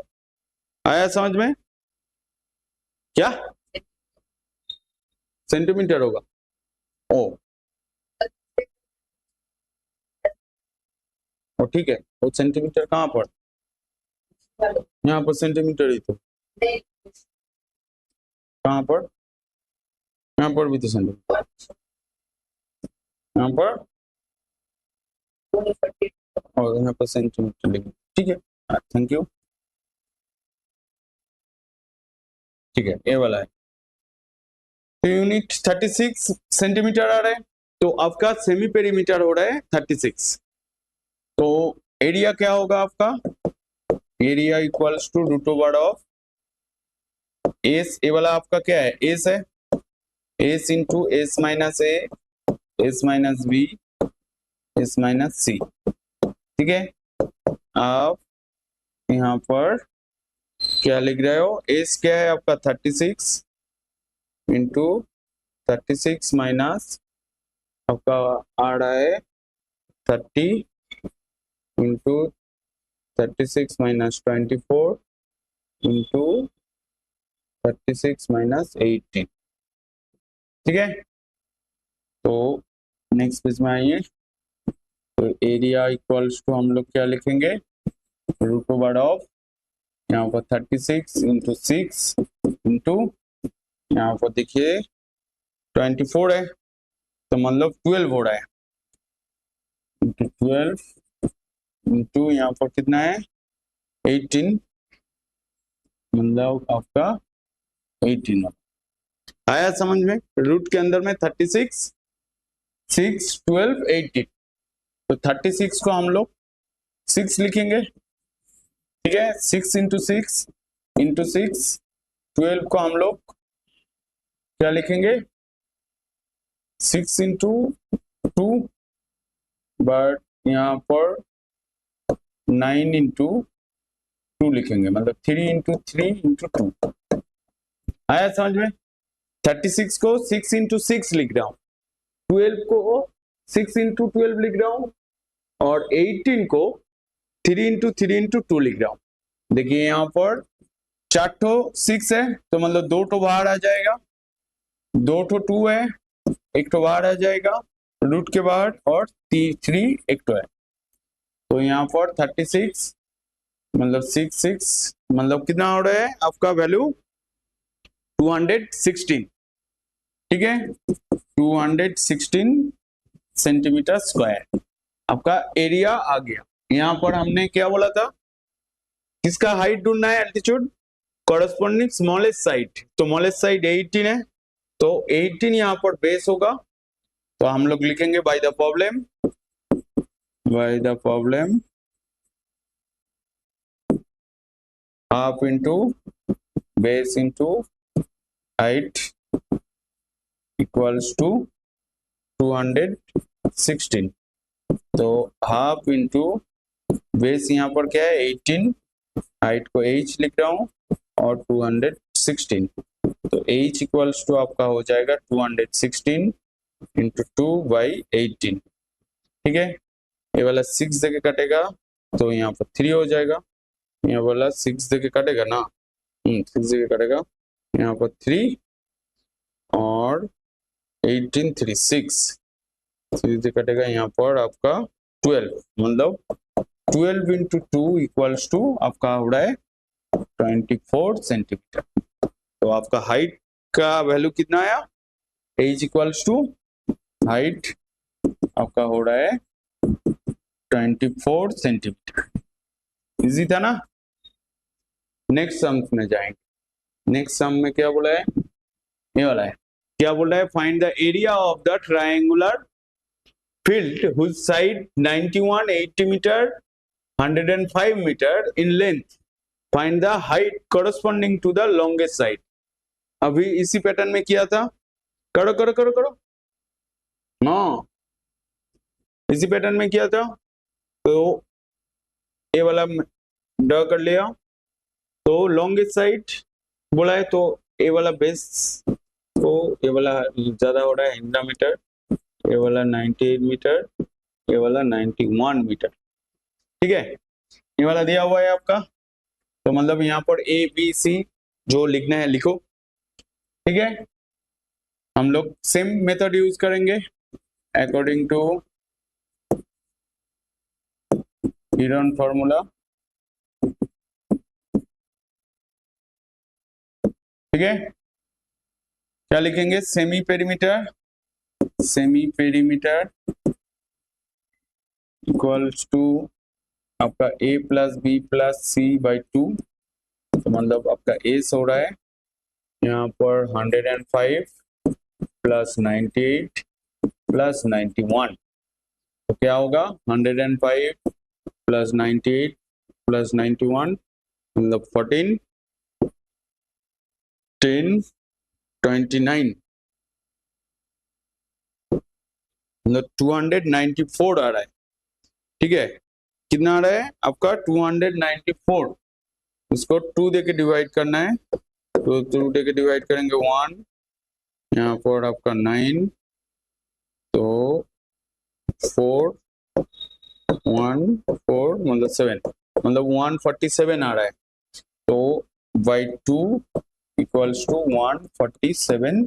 आया समझ में, क्या सेंटीमीटर होगा, ओ ठीक है। तो सेंटीमीटर कहाँ पर, यहाँ पर सेंटीमीटर ही तो, कहाँ पर, यहाँ पर भी तो सेंटीमीटर, यहाँ पर और यहाँ पर सेंटीमीटर लिखें, ठीक है, थैंक यू, ठीक है, ये वाला है। तो यूनिट 36 सेंटीमीटर आ रहा है, तो आपका सेमी पेरीमीटर हो रहा है 36। तो एरिया क्या होगा आपका, area equals to root over of S, A वाला आपका क्या है, एस है, S into S minus A, S minus B, S minus C, ठीक है। आप यहाँ पर क्या लिख रहे हो, एस क्या है आपका 36 इंटू 36 माइनस आपका आ रहा है 30 इंटू 36 माइनस 24 इंटू 36 माइनस 18, ठीक है। तो नेक्स्ट पेज में आइए, तो एरिया इक्वल्स टू हम लोग क्या लिखेंगे, रूट ओवर ऑफ यहाँ पर 36 इंटू 6 इंटू यहाँ पर देखिए 24 है, तो मतलब 12 हो रहा है, इंटू 12 इंटू यहाँ पर कितना है 18, मतलब आपका 18 आया समझ में। रूट के अंदर में 36 6 12 18, तो 36 को हम लोग 6 लिखेंगे, ठीक है, 6 इंटू 6 इंटू 6, 12 को हम लोग क्या लिखेंगे 6 इंटू 2, बट यहाँ पर 9 इंटू 2 लिखेंगे, मतलब 3 इंटू 3 इंटू 2, आया समझ में। 36 को 6 इंटू 6 लिख रहा हूँ, 12 को 6 इंटू 12 लिख रहा हूँ, और 18 को 3 इंटू 3 इंटू 2 लिख रहा हूँ। देखिए यहाँ पर 4 ठो 6 है, तो मतलब 2 ठो बाहर आ जाएगा, 2 ठो 2 है, 1 ठो बाहर आ जाएगा रूट के बाहर, और 3 1 ठो है, तो यहाँ पर 36 मतलब 6 मतलब कितना हो रहा है आपका वैल्यू 216, ठीक है, 216 सेंटीमीटर स्क्वायर आपका एरिया आ गया। यहाँ पर हमने क्या बोला था, किसका हाइट ढूंढना है, एल्टीट्यूड कॉरेस्पॉन्डिंग स्मॉलेस्ट साइड, तो स्मॉलेस्ट साइड 18 है, तो 18 यहाँ पर बेस होगा, तो हम लोग लिखेंगे by the problem half into base into height equals to 216, तो हाफ इंटू बेस यहाँ पर क्या है 18, हाइट को h लिख रहा हूँ, और 216, तो h इक्वल्स टू आपका हो जाएगा 216 इंटू 2/18। ठीक है, ये वाला 6 देके कटेगा तो यहाँ पर 3 हो जाएगा, यहाँ वाला 6 देके कटेगा ना, 6 देके कटेगा, यहाँ पर 3 और 18 3 6 देके कटेगा, यहाँ पर आपका 12, मतलब 12 इंटू 2 इक्वल्स टू आपका हो रहा है 24 सेंटीमीटर। तो आपका हाइट का वैल्यू कितना आया, एज इक्वल्स टू हाइट आपका हो रहा है 24 सेंटीमीटर। इजी था ना। नेक्स्ट सम में जाएंगे। नेक्स्ट सम में क्या बोला है, ये वाला है, क्या बोल रहा है, find the area of the triangular field whose side 91 80 metre 105 metre in length, find the height corresponding to the longest side. अभी इसी पैटर्न में किया था, करो करो करो करो, नो इसी पैटर्न में किया था। तो ये वाला ड्रॉ कर लिया, तो लॉन्गेस्ट साइड बोला है, तो ये वाला बेस, तो ये वाला ज्यादा हो रहा है 100 मीटर, ये वाला 98 मीटर, ये वाला 91 मीटर। ठीक है, ये वाला दिया हुआ है आपका, तो मतलब यहाँ पर ए बी सी जो लिखना है लिखो। ठीक है, हम लोग सेम मेथड यूज करेंगे अकॉर्डिंग टू हीरोन फॉर्मूला। ठीक है, क्या लिखेंगे, सेमी पेरीमीटर इक्वल्स टू आपका a plus B plus C by 2, तो मतलब आपका एस हो रहा है यहाँ पर 105 प्लस 98 प्लस 91, तो क्या होगा 105 प्लस 98 प्लस 91 मतलब 14 10 29 मतलब 294 आ रहा है। ठीक है, कितना आ रहा है आपका 294, इसको 2 देके डिवाइड करना है, तो 2 देके डिवाइड करेंगे 1, यहाँ पर आपका 9, तो 4 1 4 मतलब 7 मतलब 147 आ रहा है, तो बाई 2 इक्वल्स टू 147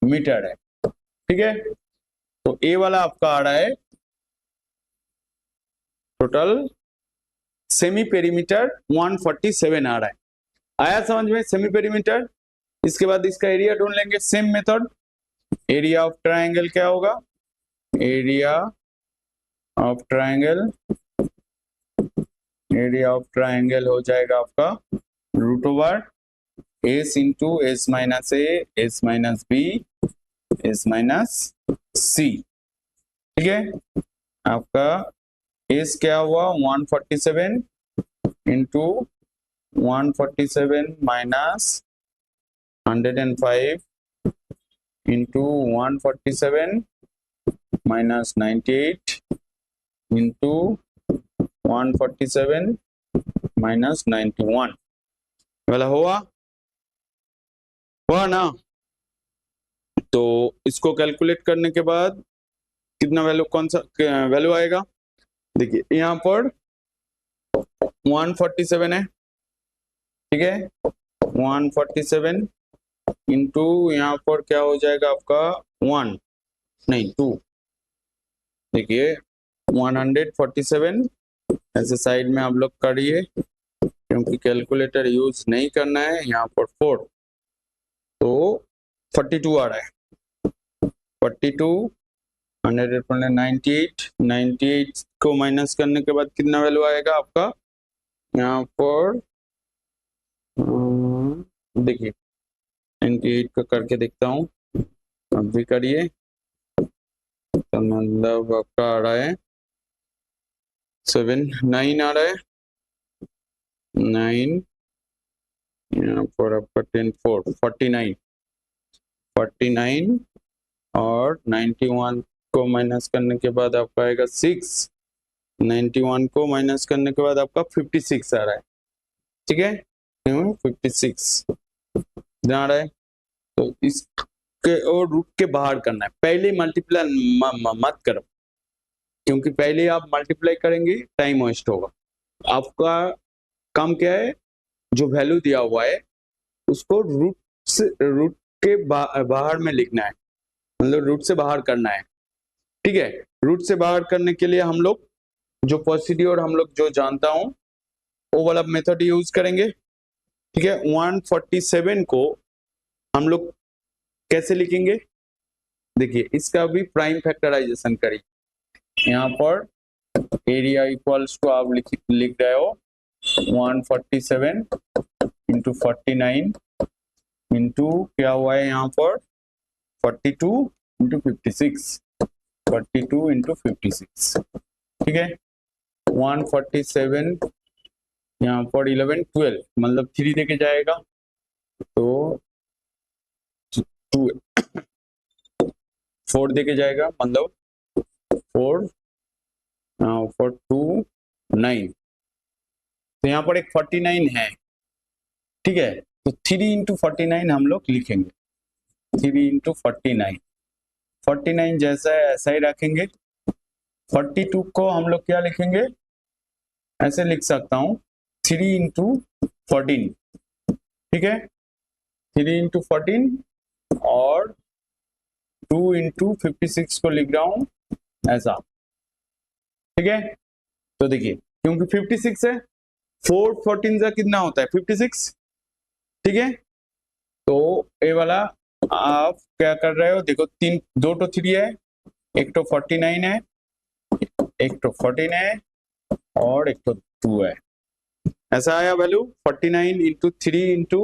मीटर है। ठीक है, तो ए वाला आपका आ रहा है टोटल सेमी पेरीमीटर 147 आ रहा है। आया समझ में सेमी पेरीमीटर। इसके बाद इसका एरिया ढूंढ लेंगे, same method. Area of triangle क्या होगा, एरिया ऑफ ट्रायंगल हो जाएगा आपका root over S into S minus A S minus B S minus C. ठीक है, आपका एस क्या हुआ 147 into 147 minus 105 into 147 minus 98 into 147 minus 91 वाला हुआ ना। तो इसको कैलकुलेट करने के बाद कितना वैल्यू, कौन सा वैल्यू आएगा, देखिए यहाँ पर 147 है। ठीक है, 147 इंटू यहाँ पर क्या हो जाएगा आपका 1 नहीं 2, देखिए 147 ऐसे साइड में आप लोग करिए, क्योंकि कैलकुलेटर यूज नहीं करना है। यहाँ पर 4, तो 42 आ रहा है, 42 98 को माइनस करने के बाद कितना वैल्यू आएगा आपका, यहाँ पर देखिए 98 का करके देखता हूँ, अब भी करिए, तो मतलब आपका आ रहा है 9 आ रहा है, 9 यहाँ पर आपका 10 4 49 और 91 को माइनस करने के बाद आपका आएगा 6, 91 को माइनस करने के बाद आपका 56 आ रहा है। ठीक है, 56 आ रहा है, तो इसके और रूट के बाहर करना है, पहले मल्टीप्लाई मत करो, क्योंकि पहले आप मल्टीप्लाई करेंगे टाइम वेस्ट होगा। आपका काम क्या है, जो वैल्यू दिया हुआ है उसको रूट के बाहर में लिखना है, मतलब रूट से बाहर करना है। ठीक है, रूट से बाहर करने के लिए हम लोग जो प्रोसीड्योर हम लोग जो जानता हूं वो वाला मेथड यूज करेंगे। ठीक है, 147 को हम लोग कैसे लिखेंगे, देखिए इसका भी प्राइम फैक्टराइजेशन करिए। यहाँ पर एरिया इक्वल्स टू आप लिख रहे हो 147 इंटू 49 इंटू क्या हुआ है यहाँ पर 42 इंटू 56, 42 इंटू 56। ठीक है, 147 यहाँ पर 11 12 मतलब 3 देके जाएगा, तो 2 4 देके जाएगा, मतलब 4 4 2 9, तो यहाँ पर एक 49 है। ठीक है, तो 3 इंटू 49 हम लोग लिखेंगे, 3 इंटू 49, 49 जैसा है ऐसा ही रखेंगे। 42 को हम लोग क्या लिखेंगे, ऐसे लिख सकता हूँ 3 इंटू 14। ठीक है, 3 इंटू 14 और 2 इंटू 56 को लिख रहा हूँ ऐसा। ठीक है, तो देखिए क्योंकि 56 है, 4 14 का कितना होता है 56। ठीक है, तो ये वाला आप क्या कर रहे हो, देखो तीन, 2 तो 3 है, एक तो 49 है, एक तो 14 है और एक तो 2 है। ऐसा आया वैल्यू 49 इंटू 3 इंटू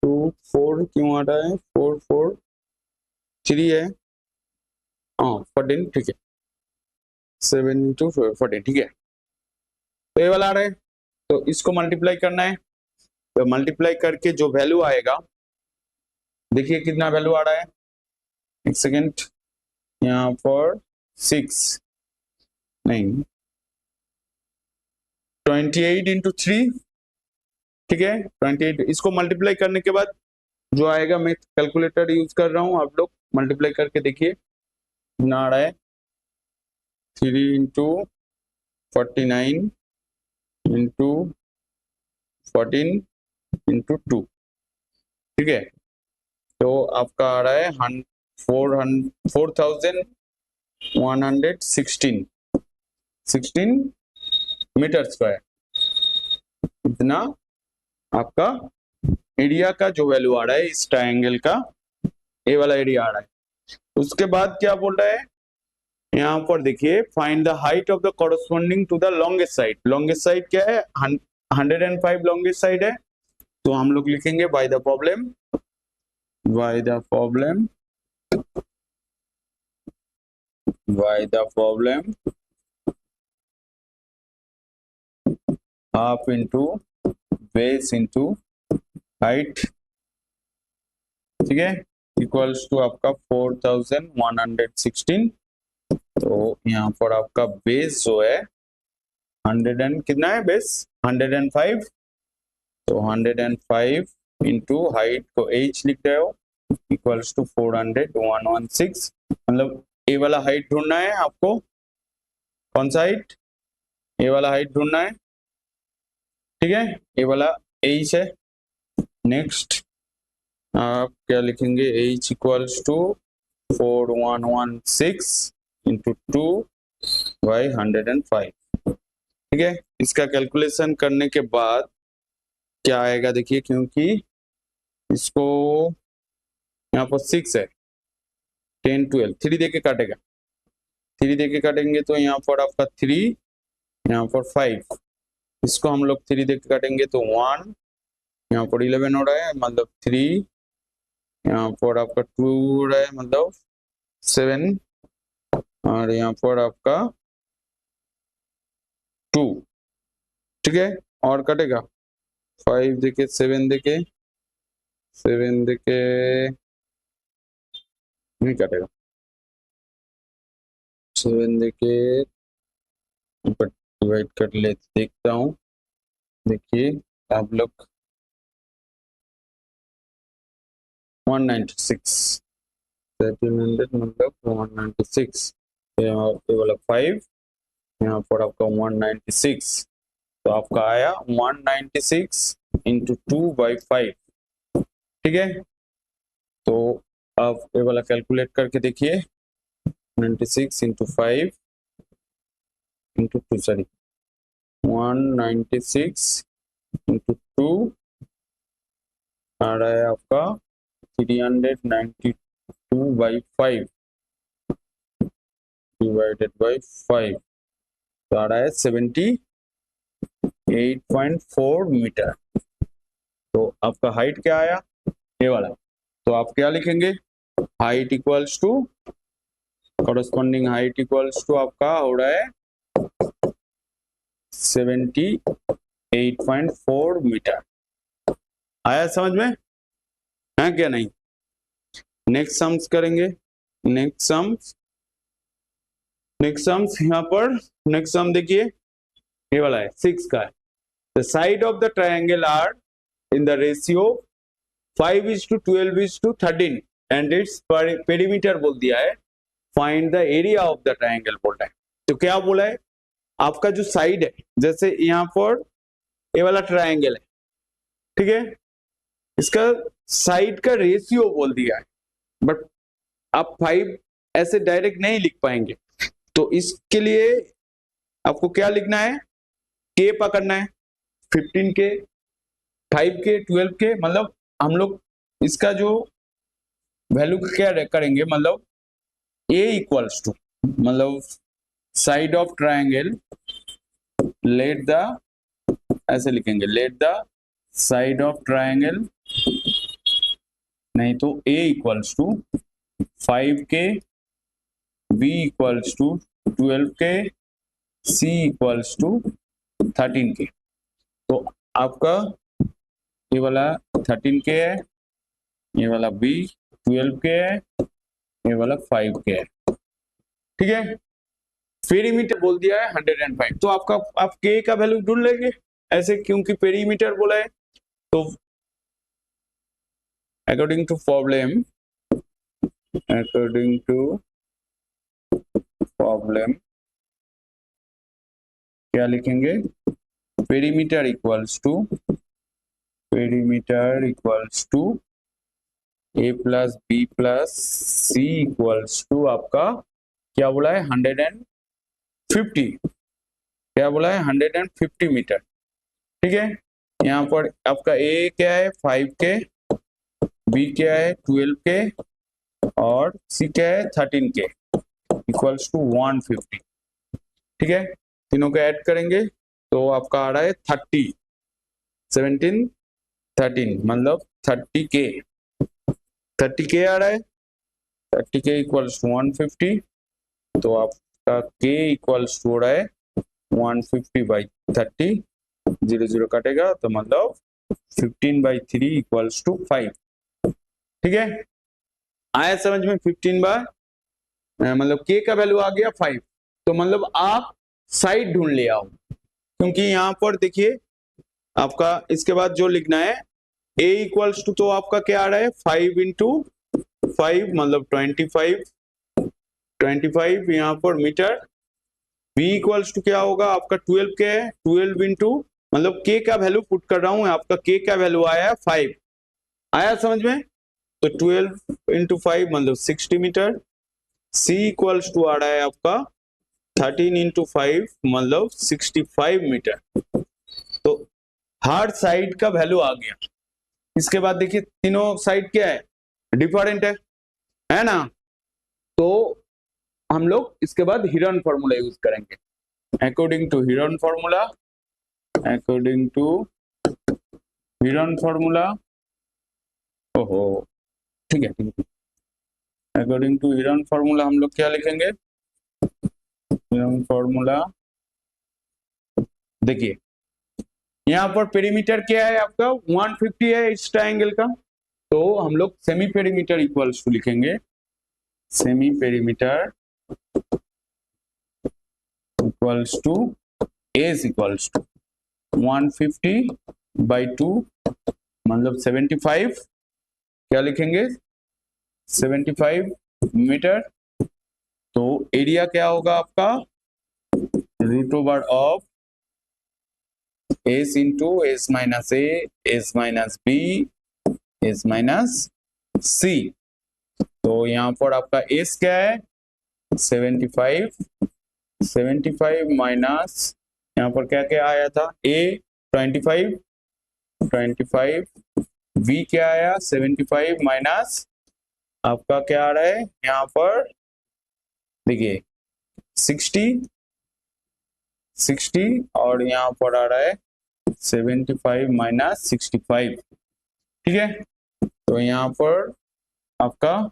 2 4 क्यों आ रहा है, 4 4 3 है, हाँ 14। ठीक है, 7 इंटू 14। ठीक है, तो ये वाला आ रहा है, तो इसको मल्टीप्लाई करना है, तो मल्टीप्लाई करके जो वैल्यू आएगा, देखिए कितना वैल्यू आ रहा है, एक सेकेंड, यहाँ पर 6 नहीं 28 इंटू 3। ठीक है, 28, इसको मल्टीप्लाई करने के बाद जो आएगा, मैं कैलकुलेटर यूज कर रहा हूँ, आप लोग मल्टीप्लाई करके देखिए कितना आ रहा है, 3 इंटू 49 इंटू 14 इंटू 2। ठीक है, तो आपका आ रहा है 4116 मीटर स्क्वायर, इतना आपका एरिया का जो वैल्यू आ रहा है इस ट्रायंगल का, ये वाला एरिया आ रहा है। उसके बाद क्या बोल रहा है, यहाँ पर देखिए find the height of the corresponding to the longest side. Longest side क्या है, 105 लॉन्गेस्ट साइड है, तो हम लोग लिखेंगे by the problem, bye the problem, bye the problem half into base into height. ठीक है, इक्वल्स टू आपका 4116। तो यहाँ पर आपका बेस जो है 100 एंड कितना है, बेस 105, तो 105 इंटू हाइट को h लिख रहे हो, इक्वल्स टू 400 116, मतलब ए वाला हाइट ढूंढना है आपको, कौन सा हाइट, ए वाला हाइट ढूंढना है। ठीक है, ए वाला h है। नेक्स्ट आप क्या लिखेंगे, h equals to 4116 into 2 by 105। ठीक है, इसका कैलकुलेशन करने के बाद क्या आएगा, देखिए क्योंकि इसको यहाँ पर 6 है, 10 12 3 देके काटेगा, 3 देके काटेंगे तो यहाँ पर आपका 3, यहाँ पर 5, इसको हम लोग 3 देके काटेंगे तो 1, यहाँ पर 11 हो रहा है मतलब 3, यहाँ पर आपका 2 हो रहा है मतलब 7, और यहाँ पर आपका 2। ठीक है, और कटेगा 5 देके 7 देके, 7 देके नहीं कटेगा, 7 देके डिवाइड कर ले देखता हूँ। देखिए आप लोग 196, 1300 मतलब 196, ये वाला 5, यहाँ पर आपका 196, तो आपका आया 196 इंटू 2/5, ठीक है। तो आप ये वाला कैलकुलेट करके देखिए, 96 इंटू 5 इंटू 2, सॉरी 196 इंटू 2 आ रहा है आपका 392/5 डिवाइडेड बाई 5, तो आ रहा है 78.4 मीटर। तो आपका हाइट क्या आया, ये वाला, तो आप क्या लिखेंगे, height equals to, corresponding height equals to आपका हो रहा है 78.4 मीटर। आया समझ में, है क्या नहीं। नेक्स्ट सम्स करेंगे, नेक्स्ट सम्स यहाँ पर नेक्स्ट सम देखिए, ये वाला है 6 का है। The side of the triangle are in the ratio 5:12:13 and its perimeter बोल दिया है, find the area of the triangle बोल रहा है। तो क्या बोला है, आपका जो साइड है, जैसे यहाँ पर ये वाला ट्रायंगल है, ठीक है, इसका साइड का रेशियो बोल दिया है, बट आप 5 ऐसे डायरेक्ट नहीं लिख पाएंगे, तो इसके लिए आपको क्या लिखना है, के पकड़ना है, 15 के, 5 के, 12 के, मतलब हम लोग इसका जो वैल्यू क्या करेंगे, मतलब a इक्वल्स टू, मतलब side of triangle, let the, ऐसे लिखेंगे, let the side of triangle, नहीं तो a equals to 5k, b equals to 12k, c equals to 13k। तो आपका ये वाला 13k है, ये वाला b 12k है, ये वाला 5k है, ठीक है। पेरीमीटर बोल दिया है 105, तो आपका आप k का वैल्यू ढूंढ लेंगे ऐसे, क्योंकि पेरीमीटर बोला है। तो अकॉर्डिंग टू प्रॉब्लम क्या लिखेंगे, perimeter equals to a plus B plus C equals to आपका क्या बोला है 150, क्या बोला है 150 मीटर, ठीक है। यहाँ पर आपका a क्या है 5k, b क्या है 12k और c क्या है 13k इक्वल्स टू 150, ठीक है। तीनों को ऐड करेंगे तो आपका आ रहा है 30, 17, 13 मतलब 30k आ रहा है, 30k इक्वल्स टू 150, तो आपका k इक्वल्स टू हो रहा है 150/30, 0 0 कटेगा तो मतलब 15/3 इक्वल्स टू 5, ठीक है। आया समझ में, 15 मतलब k का वैल्यू आ गया 5, तो मतलब आप साइड ढूंढ ले आओ, क्योंकि यहाँ पर देखिए आपका इसके बाद जो लिखना है a इक्वल्स टू, तो आपका क्या आ रहा है 5 इंटू 5 मतलब 25 यहाँ पर मीटर, b इक्वल्स टू क्या होगा आपका 12 के है, 12 इंटू मतलब k का वैल्यू पुट कर रहा हूं, आपका k का वैल्यू आया 5, आया समझ में, तो 12 इंटू 5 मतलब 60 मीटर, c इक्वल्स टू आ रहा है आपका 13 इंटू 5 मतलब 65 मीटर। तो हर साइड का वैल्यू आ गया। इसके बाद देखिए तीनों साइड क्या है, डिफरेंट है ना, तो हम लोग इसके बाद हिरन फॉर्मूला यूज करेंगे। अकॉर्डिंग टू हिरन फॉर्मूला, ओहो ठीक है, अकॉर्डिंग टू हिरन फॉर्मूला हम लोग क्या लिखेंगे, हिरन फॉर्मूला देखिए यहाँ पर पेरीमीटर क्या है आपका 150 है इस ट्रायंगल का, तो हम लोग सेमी पेरीमीटर इक्वल्स टू लिखेंगे, semi perimeter equals to S equals to 150/2 मतलब 75, क्या लिखेंगे 75 मीटर। तो एरिया क्या होगा आपका root over of S into S minus A S minus B S minus C. तो यहाँ पर आपका एस क्या है 75 माइनस यहाँ पर क्या क्या आया था ए 25 बी क्या आया 75 माइनस आपका क्या आ रहा है यहाँ पर देखिए 60 और यहाँ पर आ रहा है 75 माइनस 65। ठीक है, तो यहाँ पर आपका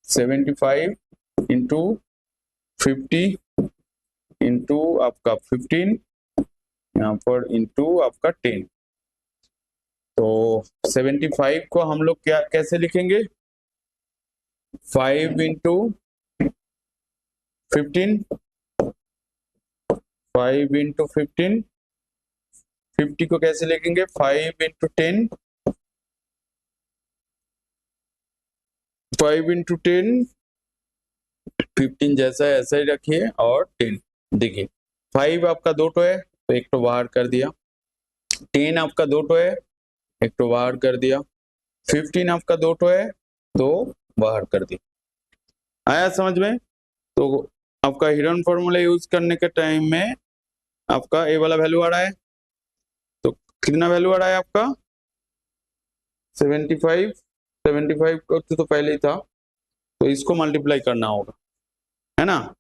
75 इंटू 50 इंटू आपका 15 यहाँ पर इंटू आपका 10। तो 75 को हम लोग क्या कैसे लिखेंगे 5 इंटू 15 5 इंटू 15 50 को कैसे लिखेंगे 5 इंटू 10 5 इंटू 10 15 जैसा है ऐसा ही रखिए और 10 देखिए 5 आपका दो टो है तो एक टो बाहर कर दिया 10 आपका दो टो है एक टो बाहर कर दिया 15 आपका दो टो है तो बाहर कर दिया। आया समझ में। तो आपका हिडन फॉर्मूला यूज करने के टाइम में आपका ए वाला वैल्यू आ रहा है तो कितना वैल्यू आ रहा है आपका 75 तो पहले ही था तो इसको मल्टीप्लाई करना होगा है ना।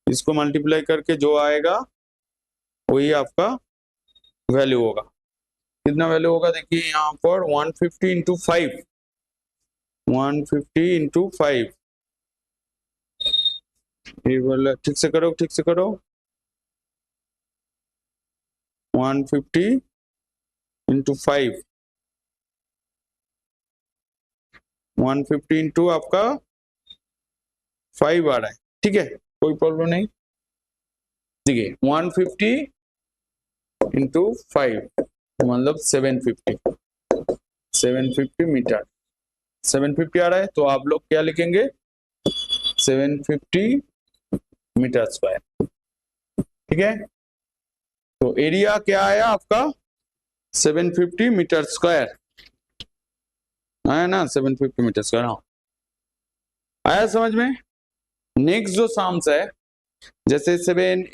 इसको मल्टीप्लाई करके जो आएगा वही आपका वैल्यू होगा। कितना वैल्यू होगा देखिए यहाँ पर 150 इंटू 5 150 इंटू 5 ये वाला ठीक से करो 150 इंटू 5 150 इंटू आपका 5 आ रहा है। ठीक है, कोई प्रॉब्लम नहीं। देखिए 150 इंटू 5 मतलब 750 मीटर 750 आ रहा है तो आप लोग क्या लिखेंगे 750 मीटर स्क्वायर। ठीक है, तो एरिया क्या आया आपका 750 मीटर स्क्वायर आया ना 750 मीटर स्क्वायर। हाँ आया समझ में। नेक्स्ट जो सम्स है जैसे 7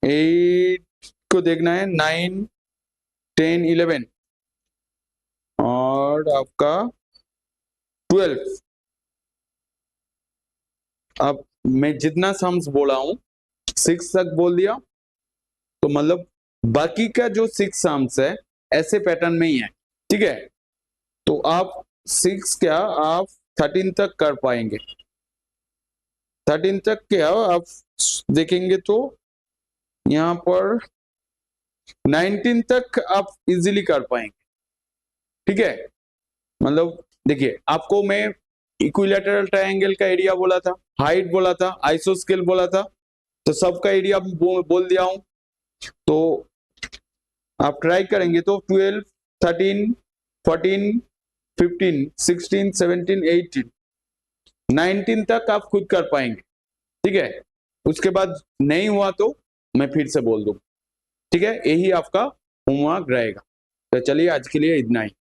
8 को देखना है 9 10 11 और आपका 12। अब मैं जितना सम्स बोला हूं 6 तक बोल दिया तो मतलब बाकी का जो 6 सम्स है ऐसे पैटर्न में ही है। ठीक है, तो आप 6 क्या आप 13 तक कर पाएंगे 13 तक क्या आप देखेंगे तो यहाँ पर 19 तक आप इजीली कर पाएंगे। ठीक है, मतलब देखिए आपको मैं इक्विलैटरल ट्रायंगल का एरिया बोला था हाइट बोला था आइसोस्केल बोला था तो सबका एरिया बोल दिया हूं। तो आप ट्राई करेंगे तो 12 13 14 15 16 17 18 19 तक आप खुद कर पाएंगे। ठीक है, उसके बाद नहीं हुआ तो मैं फिर से बोल दूं। ठीक है, यही आपका होमवर्क रहेगा। तो चलिए आज के लिए इतना ही।